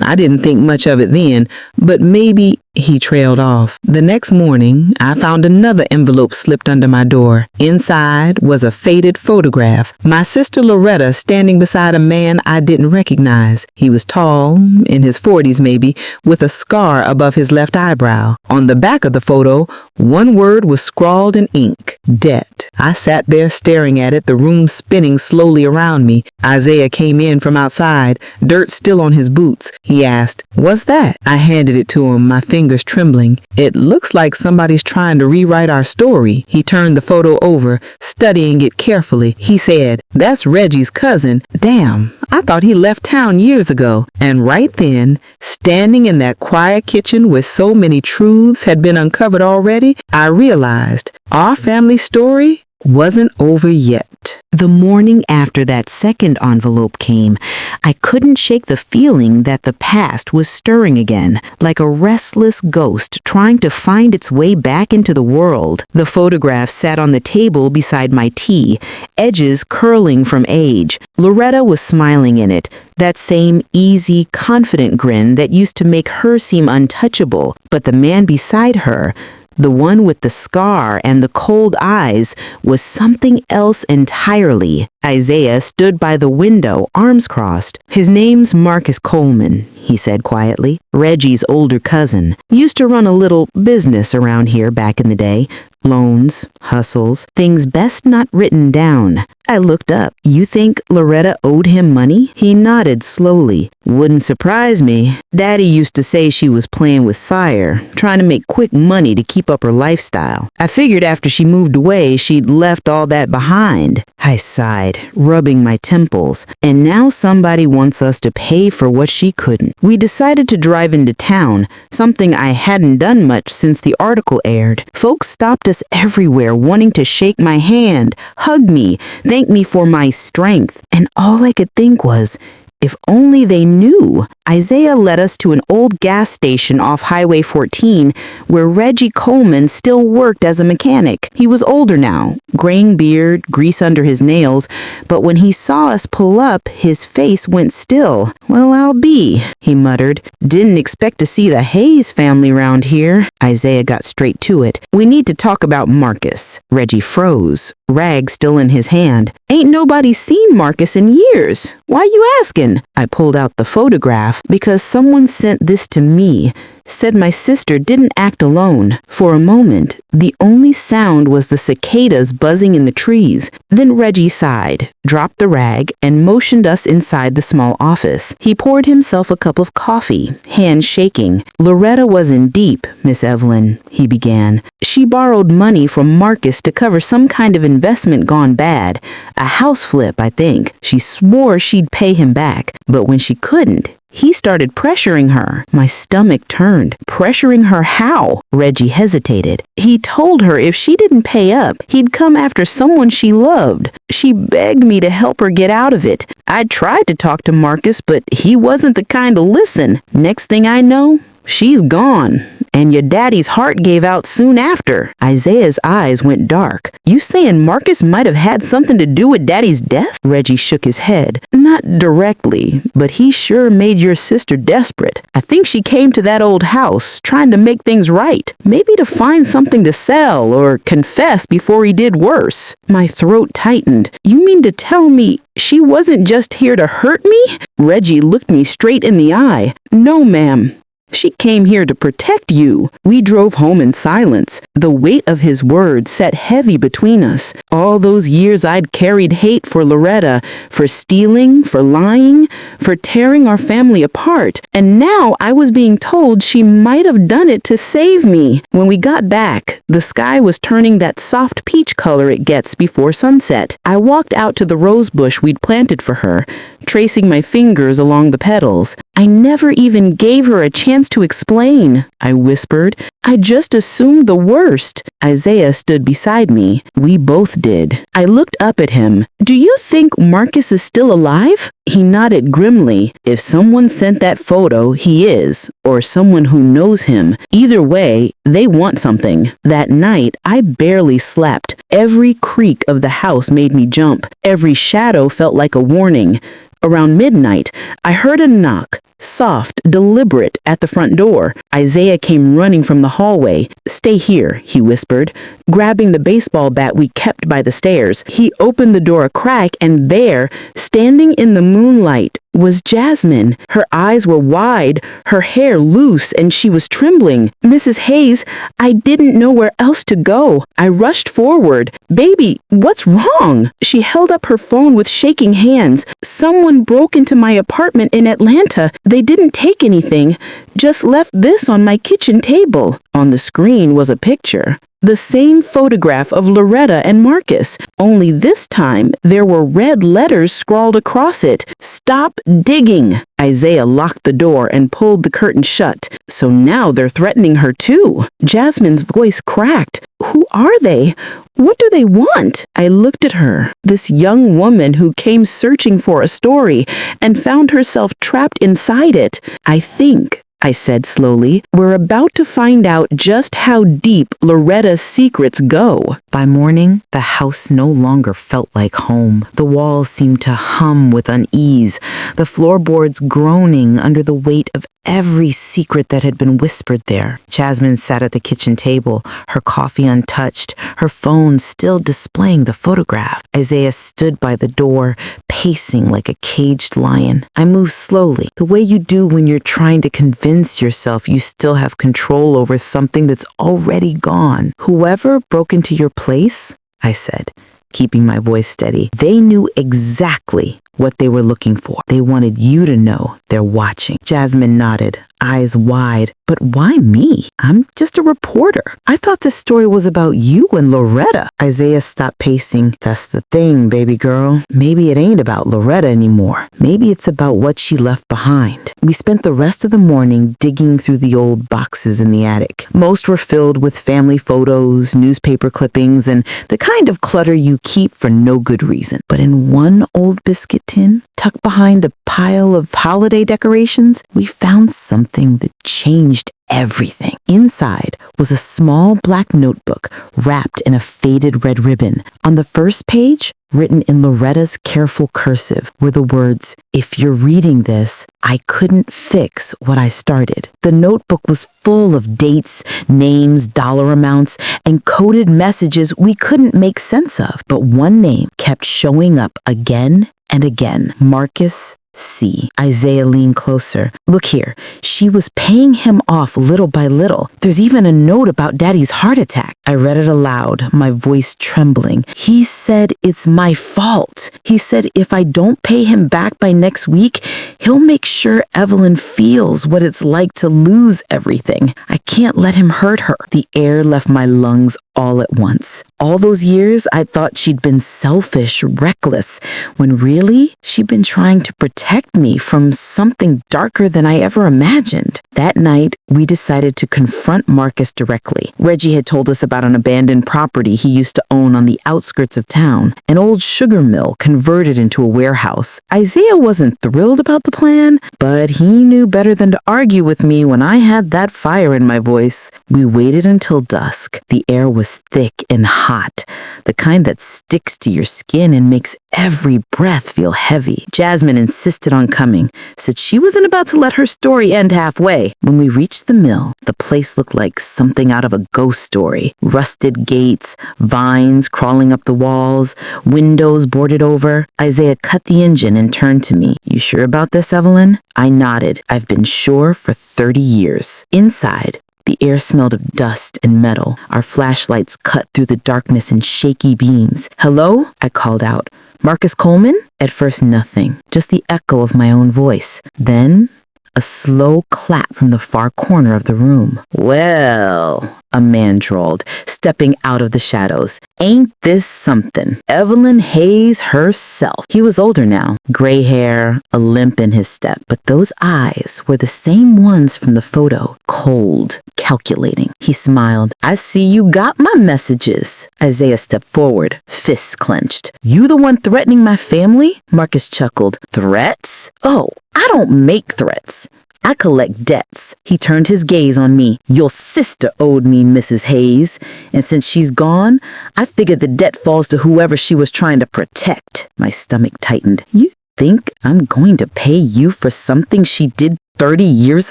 I didn't think much of it then, but maybe—" He trailed off. The next morning, I found another envelope slipped under my door. Inside was a faded photograph. My sister Loretta standing beside a man I didn't recognize. He was tall, in his 40s maybe, with a scar above his left eyebrow. On the back of the photo, one word was scrawled in ink: debt. I sat there staring at it, the room spinning slowly around me. Isaiah came in from outside, dirt still on his boots. He asked, "What's that?" I handed it to him, my fingers trembling. "It looks like somebody's trying to rewrite our story." He turned the photo over, studying it carefully. He said, "That's Reggie's cousin. Damn, I thought he left town years ago." And right then, standing in that quiet kitchen where so many truths had been uncovered already, I realized our family story wasn't over yet. The morning after that second envelope came, I couldn't shake the feeling that the past was stirring again, like a restless ghost trying to find its way back into the world. The photograph sat on the table beside my tea, edges curling from age. Loretta was smiling in it, that same easy, confident grin that used to make her seem untouchable. But the man beside her, the one with the scar and the cold eyes, was something else entirely. Isaiah stood by the window, arms crossed. "His name's Marcus Coleman," he said quietly. "Reggie's older cousin. Used to run a little business around here back in the day. Loans, hustles, things best not written down." I looked up. "You think Loretta owed him money?" He nodded slowly. "Wouldn't surprise me. Daddy used to say she was playing with fire, trying to make quick money to keep up her lifestyle. I figured after she moved away, she'd left all that behind." I sighed, rubbing my temples. "And now somebody wants us to pay for what she couldn't." We decided to drive into town, something I hadn't done much since the article aired. Folks stopped us everywhere, wanting to shake my hand, hug me, thank me for my strength. And all I could think was, if only they knew. Isaiah led us to an old gas station off Highway 14 where Reggie Coleman still worked as a mechanic. He was older now, graying beard, grease under his nails, but when he saw us pull up, his face went still. "Well, I'll be," he muttered. "Didn't expect to see the Hayes family around here." Isaiah got straight to it. "We need to talk about Marcus." Reggie froze. rag still in his hand. Ain't nobody seen Marcus in years. Why you asking? I pulled out the photograph because someone sent this to me. Said my sister didn't act alone. For a moment, the only sound was the cicadas buzzing in the trees. Then Reggie sighed, dropped the rag, and motioned us inside the small office. He poured himself a cup of coffee, hands shaking. Loretta was in deep, Miss Evelyn, he began. She borrowed money from Marcus to cover some kind of investment gone bad. A house flip, I think. She swore she'd pay him back, but when she couldn't, he started pressuring her. My stomach turned. Pressuring her how? Reggie hesitated. He told her if she didn't pay up, he'd come after someone she loved. She begged me to help her get out of it. I tried to talk to Marcus, but he wasn't the kind to listen. Next thing I know, she's gone. And your daddy's heart gave out soon after. Isaiah's eyes went dark. You saying Marcus might have had something to do with daddy's death? Reggie shook his head. Not directly, but he sure made your sister desperate. I think she came to that old house, trying to make things right. Maybe to find something to sell or confess before he did worse. My throat tightened. You mean to tell me she wasn't just here to hurt me? Reggie looked me straight in the eye. No, ma'am. She came here to protect you. We drove home in silence. The weight of his words sat heavy between us. All those years I'd carried hate for Loretta, for stealing, for lying, for tearing our family apart. And now I was being told she might have done it to save me. When we got back, the sky was turning that soft peach color it gets before sunset. I walked out to the rose bush we'd planted for her, tracing my fingers along the petals. I never even gave her a chance to explain, I whispered. I just assumed the worst. Isaiah stood beside me. We both did. I looked up at him. Do you think Marcus is still alive? He nodded grimly. If someone sent that photo, he is, or someone who knows him. Either way, they want something. That night, I barely slept. Every creak of the house made me jump. Every shadow felt like a warning. Around midnight, I heard a knock, soft, deliberate, at the front door. Isaiah came running from the hallway. Stay here, he whispered, grabbing the baseball bat we kept by the stairs. He opened the door a crack, and there, standing in the moonlight, was Jasmine. Her eyes were wide, her hair loose, and she was trembling. Mrs. Hayes, I didn't know where else to go. I rushed forward. Baby, what's wrong? She held up her phone with shaking hands. Someone broke into my apartment in Atlanta. They didn't take anything, just left this on my kitchen table. On the screen was a picture. The same photograph of Loretta and Marcus, only this time there were red letters scrawled across it. Stop digging. Isaiah locked the door and pulled the curtain shut. So now they're threatening her too. Jasmine's voice cracked. Who are they? What do they want? I looked at her, this young woman who came searching for a story and found herself trapped inside it. I think, I said slowly, we're about to find out just how deep Loretta's secrets go. By morning, the house no longer felt like home. The walls seemed to hum with unease, the floorboards groaning under the weight of every secret that had been whispered there. Jasmine sat at the kitchen table, her coffee untouched, her phone still displaying the photograph. Isaiah stood by the door, pacing like a caged lion. I moved slowly, the way you do when you're trying to convince yourself you still have control over something that's already gone. Whoever broke into your place, I said, keeping my voice steady, they knew exactly what they were looking for. They wanted you to know they're watching. Jasmine nodded, eyes wide. But why me? I'm just a reporter. I thought this story was about you and Loretta. Isaiah stopped pacing. That's the thing, baby girl. Maybe it ain't about Loretta anymore. Maybe it's about what she left behind. We spent the rest of the morning digging through the old boxes in the attic. Most were filled with family photos, newspaper clippings, and the kind of clutter you keep for no good reason. But in one old biscuit tin, tucked behind a pile of holiday decorations, we found something that changed everything. Inside was a small black notebook wrapped in a faded red ribbon. On the first page, written in Loretta's careful cursive, were the words, "If you're reading this, I couldn't fix what I started." The notebook was full of dates, names, dollar amounts, and coded messages we couldn't make sense of. But one name kept showing up again and again. Marcus C. Isaiah leaned closer. "Look here, she was paying him off little by little. There's even a note about Daddy's heart attack." I read it aloud, my voice trembling. "He said it's my fault. He said if I don't pay him back by next week, he'll make sure Evelyn feels what it's like to lose everything. I can't let him hurt her." The air left my lungs all at once. All those years, I thought she'd been selfish, reckless, when really, she'd been trying to protect me from something darker than I ever imagined. That night, we decided to confront Marcus directly. Reggie had told us about an abandoned property he used to own on the outskirts of town, an old sugar mill converted into a warehouse. Isaiah wasn't thrilled about the plan, but he knew better than to argue with me when I had that fire in my voice. We waited until dusk. The air was thick and hot, the kind that sticks to your skin and makes every breath feel heavy. Jasmine insisted on coming, said she wasn't about to let her story end halfway. When we reached the mill, the place looked like something out of a ghost story. Rusted gates, vines crawling up the walls, windows boarded over. Isaiah cut the engine and turned to me. "You sure about this, Evelyn?" I nodded. "I've been sure for 30 years. Inside, the air smelled of dust and metal. Our flashlights cut through the darkness in shaky beams. "Hello?" I called out. "Marcus Coleman?" At first, nothing, just the echo of my own voice. Then, a slow clap from the far corner of the room. "Well," a man drawled, stepping out of the shadows. "Ain't this something? Evelyn Hayes herself." He was older now, gray hair, a limp in his step, but those eyes were the same ones from the photo, cold, calculating. He smiled. "I see you got my messages." Isaiah stepped forward, fists clenched. "You the one threatening my family?" Marcus chuckled. "Threats? Oh, I don't make threats. I collect debts." He turned his gaze on me. "Your sister owed me, Mrs. Hayes, and since she's gone, I figured the debt falls to whoever she was trying to protect." My stomach tightened. "You think I'm going to pay you for something she did 30 years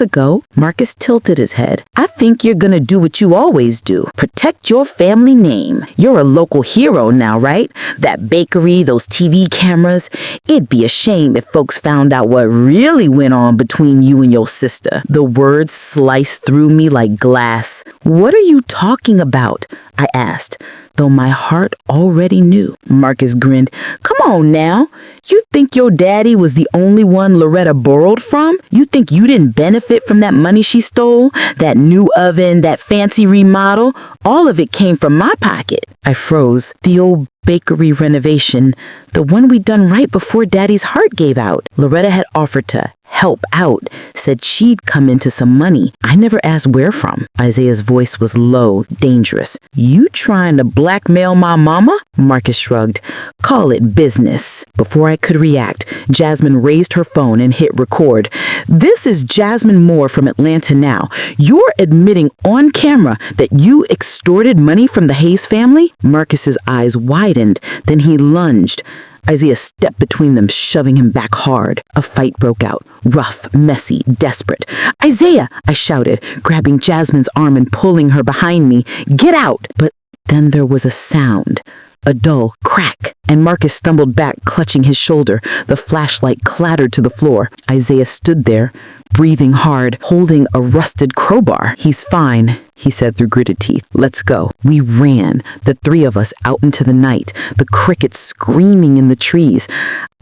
ago?" Marcus tilted his head. "I think you're gonna do what you always do. Protect your family name. You're a local hero now, right? That bakery, those TV cameras. It'd be a shame if folks found out what really went on between you and your sister." The words sliced through me like glass. "What are you talking about?" I asked, though my heart already knew. Marcus grinned. "Come on now. You think your daddy was the only one Loretta borrowed from? You think you didn't benefit from that money she stole? That new oven, that fancy remodel? All of it came from my pocket." I froze. The old bakery renovation, the one we'd done right before Daddy's heart gave out. Loretta had offered to help out, said she'd come into some money. I never asked where from. Isaiah's voice was low, dangerous. "You trying to blackmail my mama?" Marcus shrugged. "Call it business." Before I could react, Jasmine raised her phone and hit record. "This is Jasmine Moore from Atlanta Now. You're admitting on camera that you extorted money from the Hayes family?" Marcus's eyes widened, then he lunged. Isaiah stepped between them, shoving him back hard. A fight broke out, rough, messy, desperate. "Isaiah!" I shouted, grabbing Jasmine's arm and pulling her behind me. "Get out!" But then there was a sound, a dull crack, and Marcus stumbled back, clutching his shoulder. The flashlight clattered to the floor. Isaiah stood there, breathing hard, holding a rusted crowbar. "He's fine," he said through gritted teeth. "Let's go." We ran, the three of us, out into the night, the crickets screaming in the trees.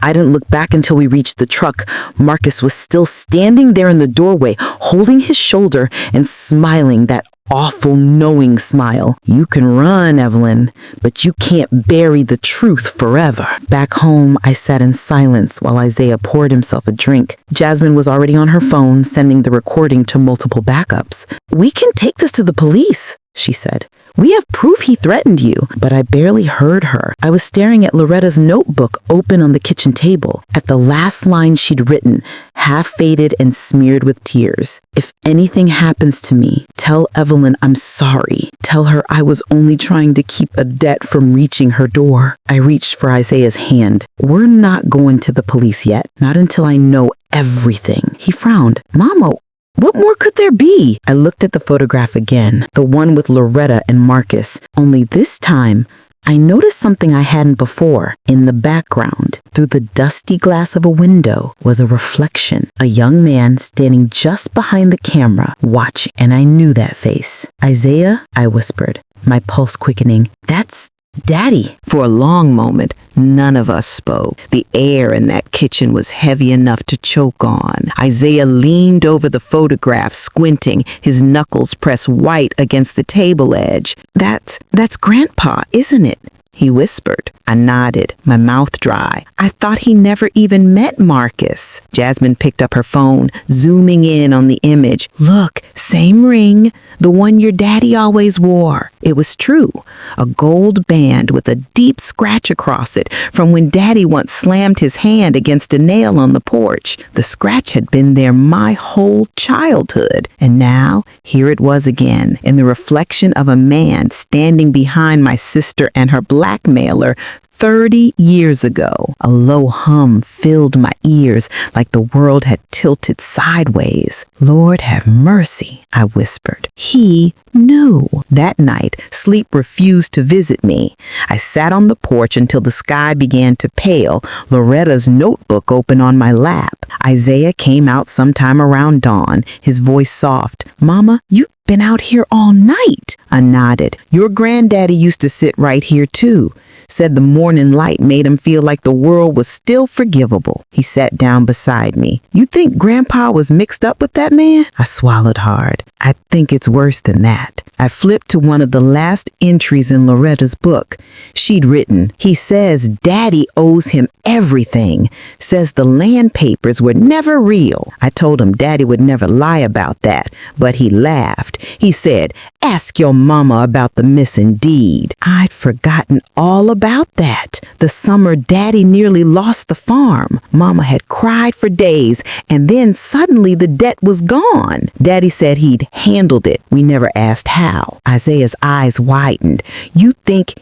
I didn't look back until we reached the truck. Marcus was still standing there in the doorway, holding his shoulder and smiling that awful knowing smile. "You can run, Evelyn, but you can't bury the truth forever." Back home, I sat in silence while Isaiah poured himself a drink. Jasmine was already on her phone, sending the recording to multiple backups. "We can take this to the police," she said. We have proof he threatened you. But I barely heard her. I was staring at Loretta's notebook open on the kitchen table, at the last line she'd written, half faded and smeared with tears. If anything happens to me, tell Evelyn I'm sorry. Tell her I was only trying to keep a debt from reaching her door. I reached for Isaiah's hand. We're not going to the police yet, not until I know everything. He frowned. Mama, what more could there be? I looked at the photograph again, the one with Loretta and Marcus, only this time I noticed something I hadn't before. In the background, through the dusty glass of a window, was a reflection. A young man standing just behind the camera, watching, and I knew that face. Isaiah, I whispered, my pulse quickening. That's Daddy. For a long moment, none of us spoke. The air in that kitchen was heavy enough to choke on. Isaiah leaned over the photograph, squinting, his knuckles pressed white against the table edge. That's Grandpa, isn't it? He whispered. I nodded, my mouth dry. I thought he never even met Marcus. Jasmine picked up her phone, zooming in on the image. Look, same ring, the one your daddy always wore. It was true. A gold band with a deep scratch across it from when Daddy once slammed his hand against a nail on the porch. The scratch had been there my whole childhood. And now, here it was again, in the reflection of a man standing behind my sister and her blackmailer 30 years ago. A low hum filled my ears like the world had tilted sideways. Lord have mercy, I whispered. He knew. That night, sleep refused to visit me. I sat on the porch until the sky began to pale, Loretta's notebook open on my lap. Isaiah came out sometime around dawn, his voice soft. Mama, you've been out here all night. I nodded. Your granddaddy used to sit right here too. Said the morning light made him feel like the world was still forgivable. He sat down beside me. You think Grandpa was mixed up with that man? I swallowed hard. I think it's worse than that. I flipped to one of the last entries in Loretta's book. She'd written, he says Daddy owes him everything. Says the land papers were never real. I told him Daddy would never lie about that, but he laughed. He said, ask your mama about the missing deed. I'd forgotten all about that. The summer Daddy nearly lost the farm. Mama had cried for days, and then suddenly the debt was gone. Daddy said he'd handled it. We never asked how. Isaiah's eyes widened. You think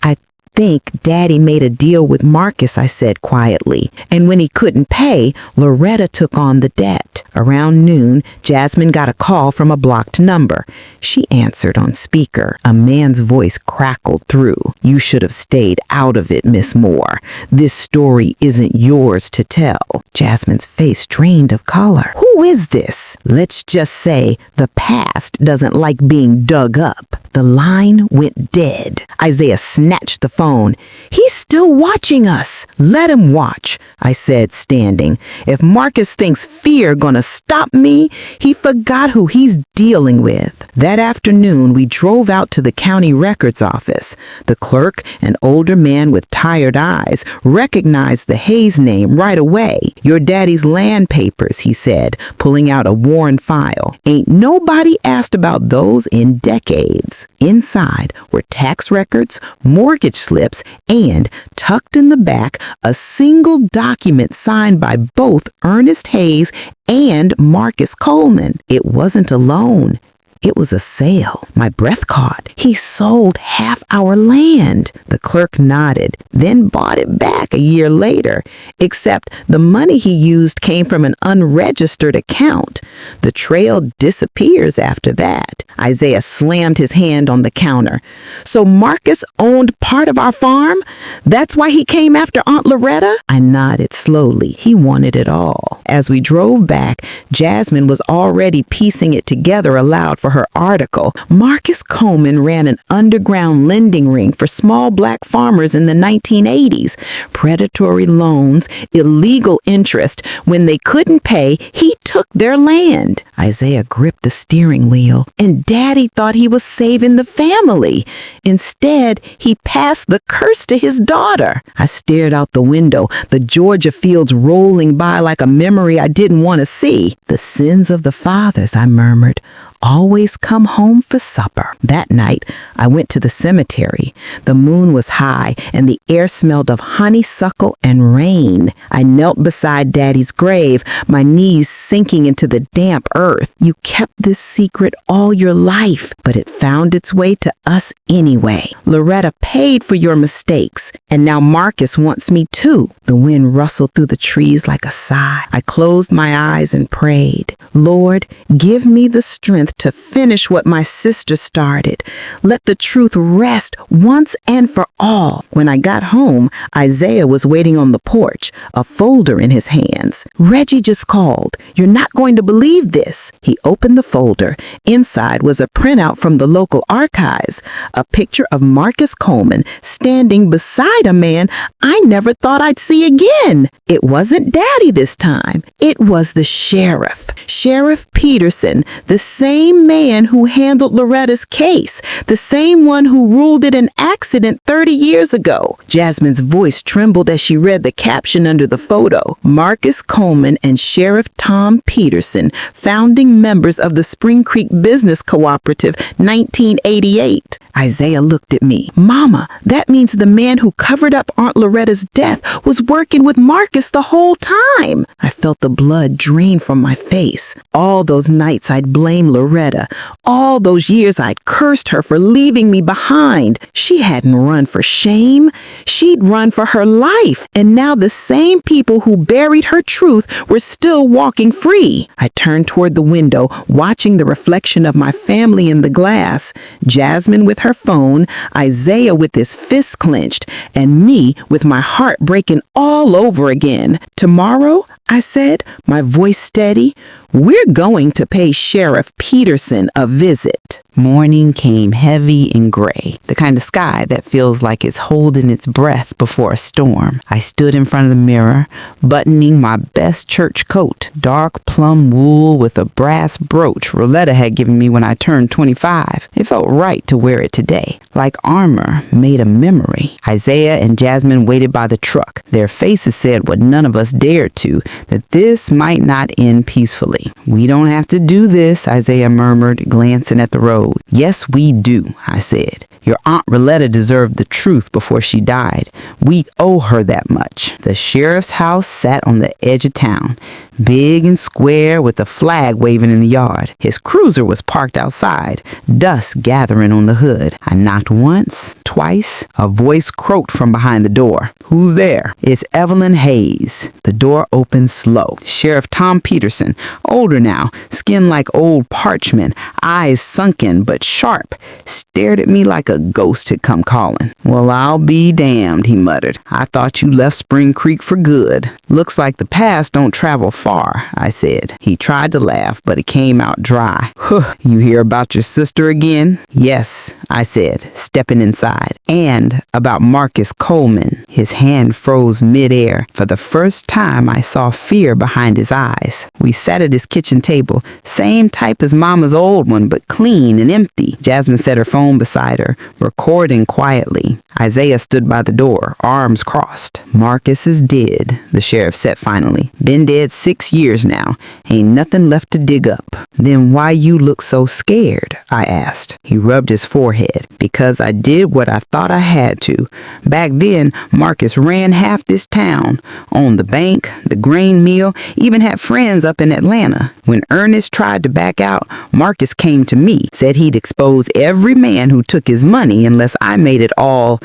I think Daddy made a deal with Marcus, I said quietly. And when he couldn't pay, Loretta took on the debt. Around noon, Jasmine got a call from a blocked number. She answered on speaker. A man's voice crackled through. You should have stayed out of it, Miss Moore. This story isn't yours to tell. Jasmine's face drained of color. Who is this? Let's just say the past doesn't like being dug up. The line went dead. Isaiah snatched the phone. He's still watching us. Let him watch, I said, standing. If Marcus thinks fear gonna stop me, he forgot who he's dealing with. That afternoon, we drove out to the county records office. The clerk, an older man with tired eyes, recognized the Hayes name right away. Your daddy's land papers, he said, pulling out a worn file. Ain't nobody asked about those in decades. Inside were tax records, mortgage slips, and, tucked in the back, a single document signed by both Ernest Hayes and Marcus Coleman. It wasn't a loan. It was a sale. My breath caught. He sold half our land. The clerk nodded, then bought it back a year later, except the money he used came from an unregistered account. The trail disappears after that. Isaiah slammed his hand on the counter. So Marcus owned part of our farm? That's why he came after Aunt Loretta? I nodded slowly. He wanted it all. As we drove back, Jasmine was already piecing it together aloud for her article. Marcus Coleman ran an underground lending ring for small black farmers in the 1980s. Predatory loans, illegal interest. When they couldn't pay, he took their land. Isaiah gripped the steering wheel, and Daddy thought he was saving the family. Instead, he passed the curse to his daughter. I stared out the window, the Georgia fields rolling by like a memory I didn't want to see. The sins of the fathers, I murmured. always come home for supper. That night, I went to the cemetery. The moon was high and the air smelled of honeysuckle and rain. I knelt beside Daddy's grave, my knees sinking into the damp earth. You kept this secret all your life, but it found its way to us anyway. Loretta paid for your mistakes, and now Marcus wants me too. The wind rustled through the trees like a sigh. I closed my eyes and prayed. Lord, give me the strength to finish what my sister started. Let the truth rest once and for all. When I got home, Isaiah was waiting on the porch, a folder in his hands. Reggie just called. You're not going to believe this. He opened the folder. Inside was a printout from the local archives, a picture of Marcus Coleman standing beside a man I never thought I'd see again. It wasn't Daddy this time. It was the sheriff. Sheriff Peterson, the same man who handled Loretta's case, the same one who ruled it an accident 30 years ago. Jasmine's voice trembled as she read the caption under the photo. Marcus Coleman and Sheriff Tom Peterson, founding members of the Spring Creek Business Cooperative, 1988. Isaiah looked at me. Mama, that means the man who covered up Aunt Loretta's death was working with Marcus the whole time. I felt the blood drain from my face. All those nights I'd blame Loretta. All those years I'd cursed her for leaving me behind. She hadn't run for shame. She'd run for her life. And now the same people who buried her truth were still walking free. I turned toward the window, watching the reflection of my family in the glass. Jasmine with her phone, Isaiah with his fists clenched, and me with my heart breaking all over again. Tomorrow, I said, my voice steady, we're going to pay Sheriff Peterson a visit. Morning came heavy and gray, the kind of sky that feels like it's holding its breath before a storm. I stood in front of the mirror, buttoning my best church coat, dark plum wool with a brass brooch Roletta had given me when I turned 25. It felt right to wear it today, like armor made of memory. Isaiah and Jasmine waited by the truck. Their faces said what none of us dared to, that this might not end peacefully. We don't have to do this, Isaiah murmured, glancing at the road. Yes, we do, I said. Your Aunt Roletta deserved the truth before she died. We owe her that much. The sheriff's house sat on the edge of town, big and square with a flag waving in the yard. His cruiser was parked outside, dust gathering on the hood. I knocked once, twice. A voice croaked from behind the door. Who's there? It's Evelyn Hayes. The door opened slow. Sheriff Tom Peterson, older now, skin like old parchment, eyes sunken but sharp, stared at me like a ghost had come calling. Well, I'll be damned, he muttered. I thought you left Spring Creek for good. Looks like the past don't travel far, I said. He tried to laugh, but it came out dry. Huh, you hear about your sister again? Yes, I said, stepping inside. And about Marcus Coleman. His hand froze midair. For the first time, I saw fear behind his eyes. We sat at his kitchen table, same type as Mama's old one, but clean and empty. Jasmine set her phone beside her, recording quietly. Isaiah stood by the door, arms crossed. Marcus is dead, the sheriff said finally. Been dead 6 years now. Ain't nothing left to dig up. Then why you look so scared? I asked. He rubbed his forehead. Because I did what I thought I had to. Back then, Marcus ran half this town. Owned the bank, the grain mill, even had friends up in Atlanta. When Ernest tried to back out, Marcus came to me, said he'd expose every man who took his money unless I made it all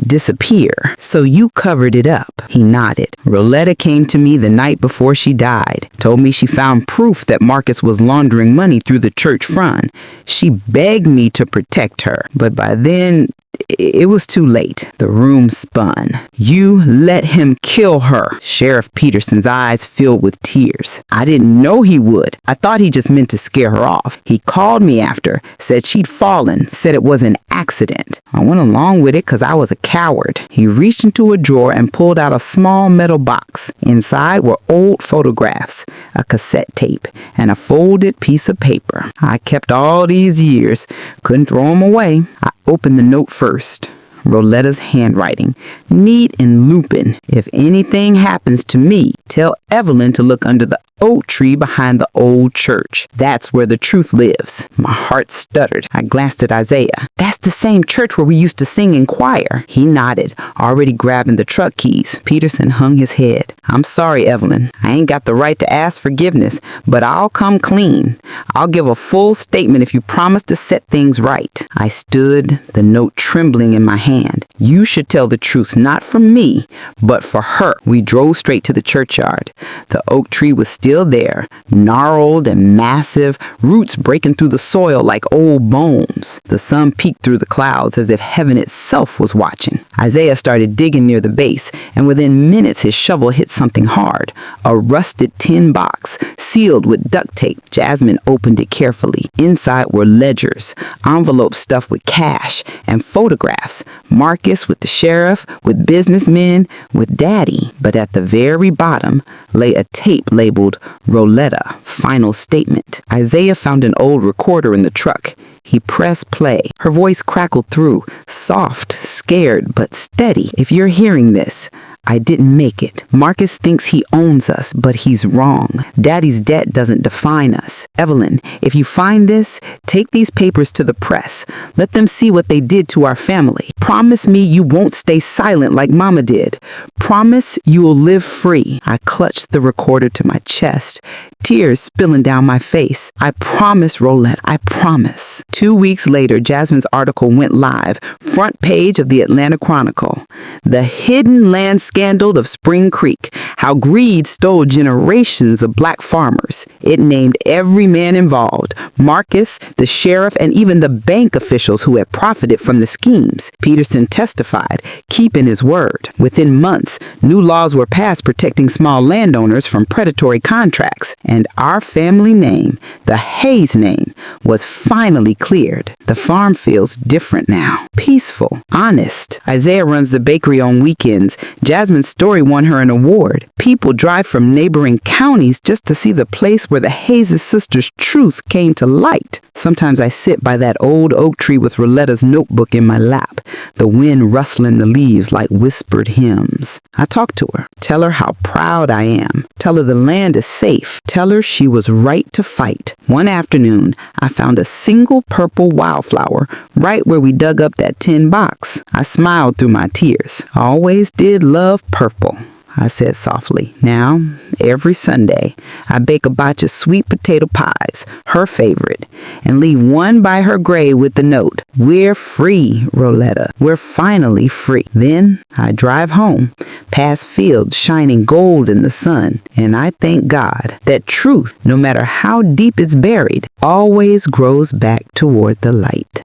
disappear. So you covered it up. He nodded. Roletta came to me the night before she died. Told me she found proof that Marcus was laundering money through the church fund. She begged me to protect her. But by then, it was too late. The room spun. You let him kill her. Sheriff Peterson's eyes filled with tears. I didn't know he would. I thought he just meant to scare her off. He called me after, said she'd fallen, said it was an accident. I went along with it because I was a coward. He reached into a drawer and pulled out a small metal box. Inside were old photographs, a cassette tape, and a folded piece of paper. I kept all these years. Couldn't throw them away. I opened the note first. Roletta's handwriting, neat and lupin. If anything happens to me, tell Evelyn to look under the oak tree behind the old church. That's where the truth lives. My heart stuttered. I glanced at Isaiah. That's the same church where we used to sing in choir. He nodded, already grabbing the truck keys. Peterson hung his head. I'm sorry, Evelyn. I ain't got the right to ask forgiveness, but I'll come clean. I'll give a full statement if you promise to set things right. I stood, the note trembling in my hand. You should tell the truth, not for me, but for her. We drove straight to the churchyard. The oak tree was still there, gnarled and massive, roots breaking through the soil like old bones. The sun peeked through the clouds as if heaven itself was watching. Isaiah started digging near the base, and within minutes his shovel hit something hard, a rusted tin box, sealed with duct tape. Jasmine opened it carefully. Inside were ledgers, envelopes stuffed with cash, and photographs. Marcus with the sheriff, with businessmen, with Daddy. But at the very bottom lay a tape labeled Roletta, Final Statement. Isaiah found an old recorder in the truck. He pressed play. Her voice crackled through, soft, scared, but steady. If you're hearing this, I didn't make it. Marcus thinks he owns us, but he's wrong. Daddy's debt doesn't define us. Evelyn, if you find this, take these papers to the press. Let them see what they did to our family. Promise me you won't stay silent like Mama did. Promise you'll live free. I clutched the recorder to my chest, tears spilling down my face. I promise, Rolette, I promise. 2 weeks later, Jasmine's article went live, front page of the Atlanta Chronicle. The hidden land scandal of Spring Creek, how greed stole generations of black farmers. It named every man involved, Marcus, the sheriff, and even the bank officials who had profited from the schemes. Peterson testified, keeping his word. Within months, new laws were passed protecting small landowners from predatory contracts, and our family name, the Hayes name, was finally cleared. The farm feels different now. Peaceful, honest. Isaiah runs the bakery on weekends. Jasmine's story won her an award. People drive from neighboring counties just to see the place where the Hayes sisters' truth came to light. Sometimes I sit by that old oak tree with Roletta's notebook in my lap, the wind rustling the leaves like whispered hymns. I talk to her, tell her how proud I am, tell her the land is safe, tell her she was right to fight. One afternoon, I found a single purple wildflower right where we dug up that tin box. I smiled through my tears. I always did love purple, I said softly. Now, every Sunday, I bake a batch of sweet potato pies, her favorite, and leave one by her grave with the note, "We're free, Roletta. We're finally free." Then I drive home, past fields shining gold in the sun, and I thank God that truth, no matter how deep it's buried, always grows back toward the light.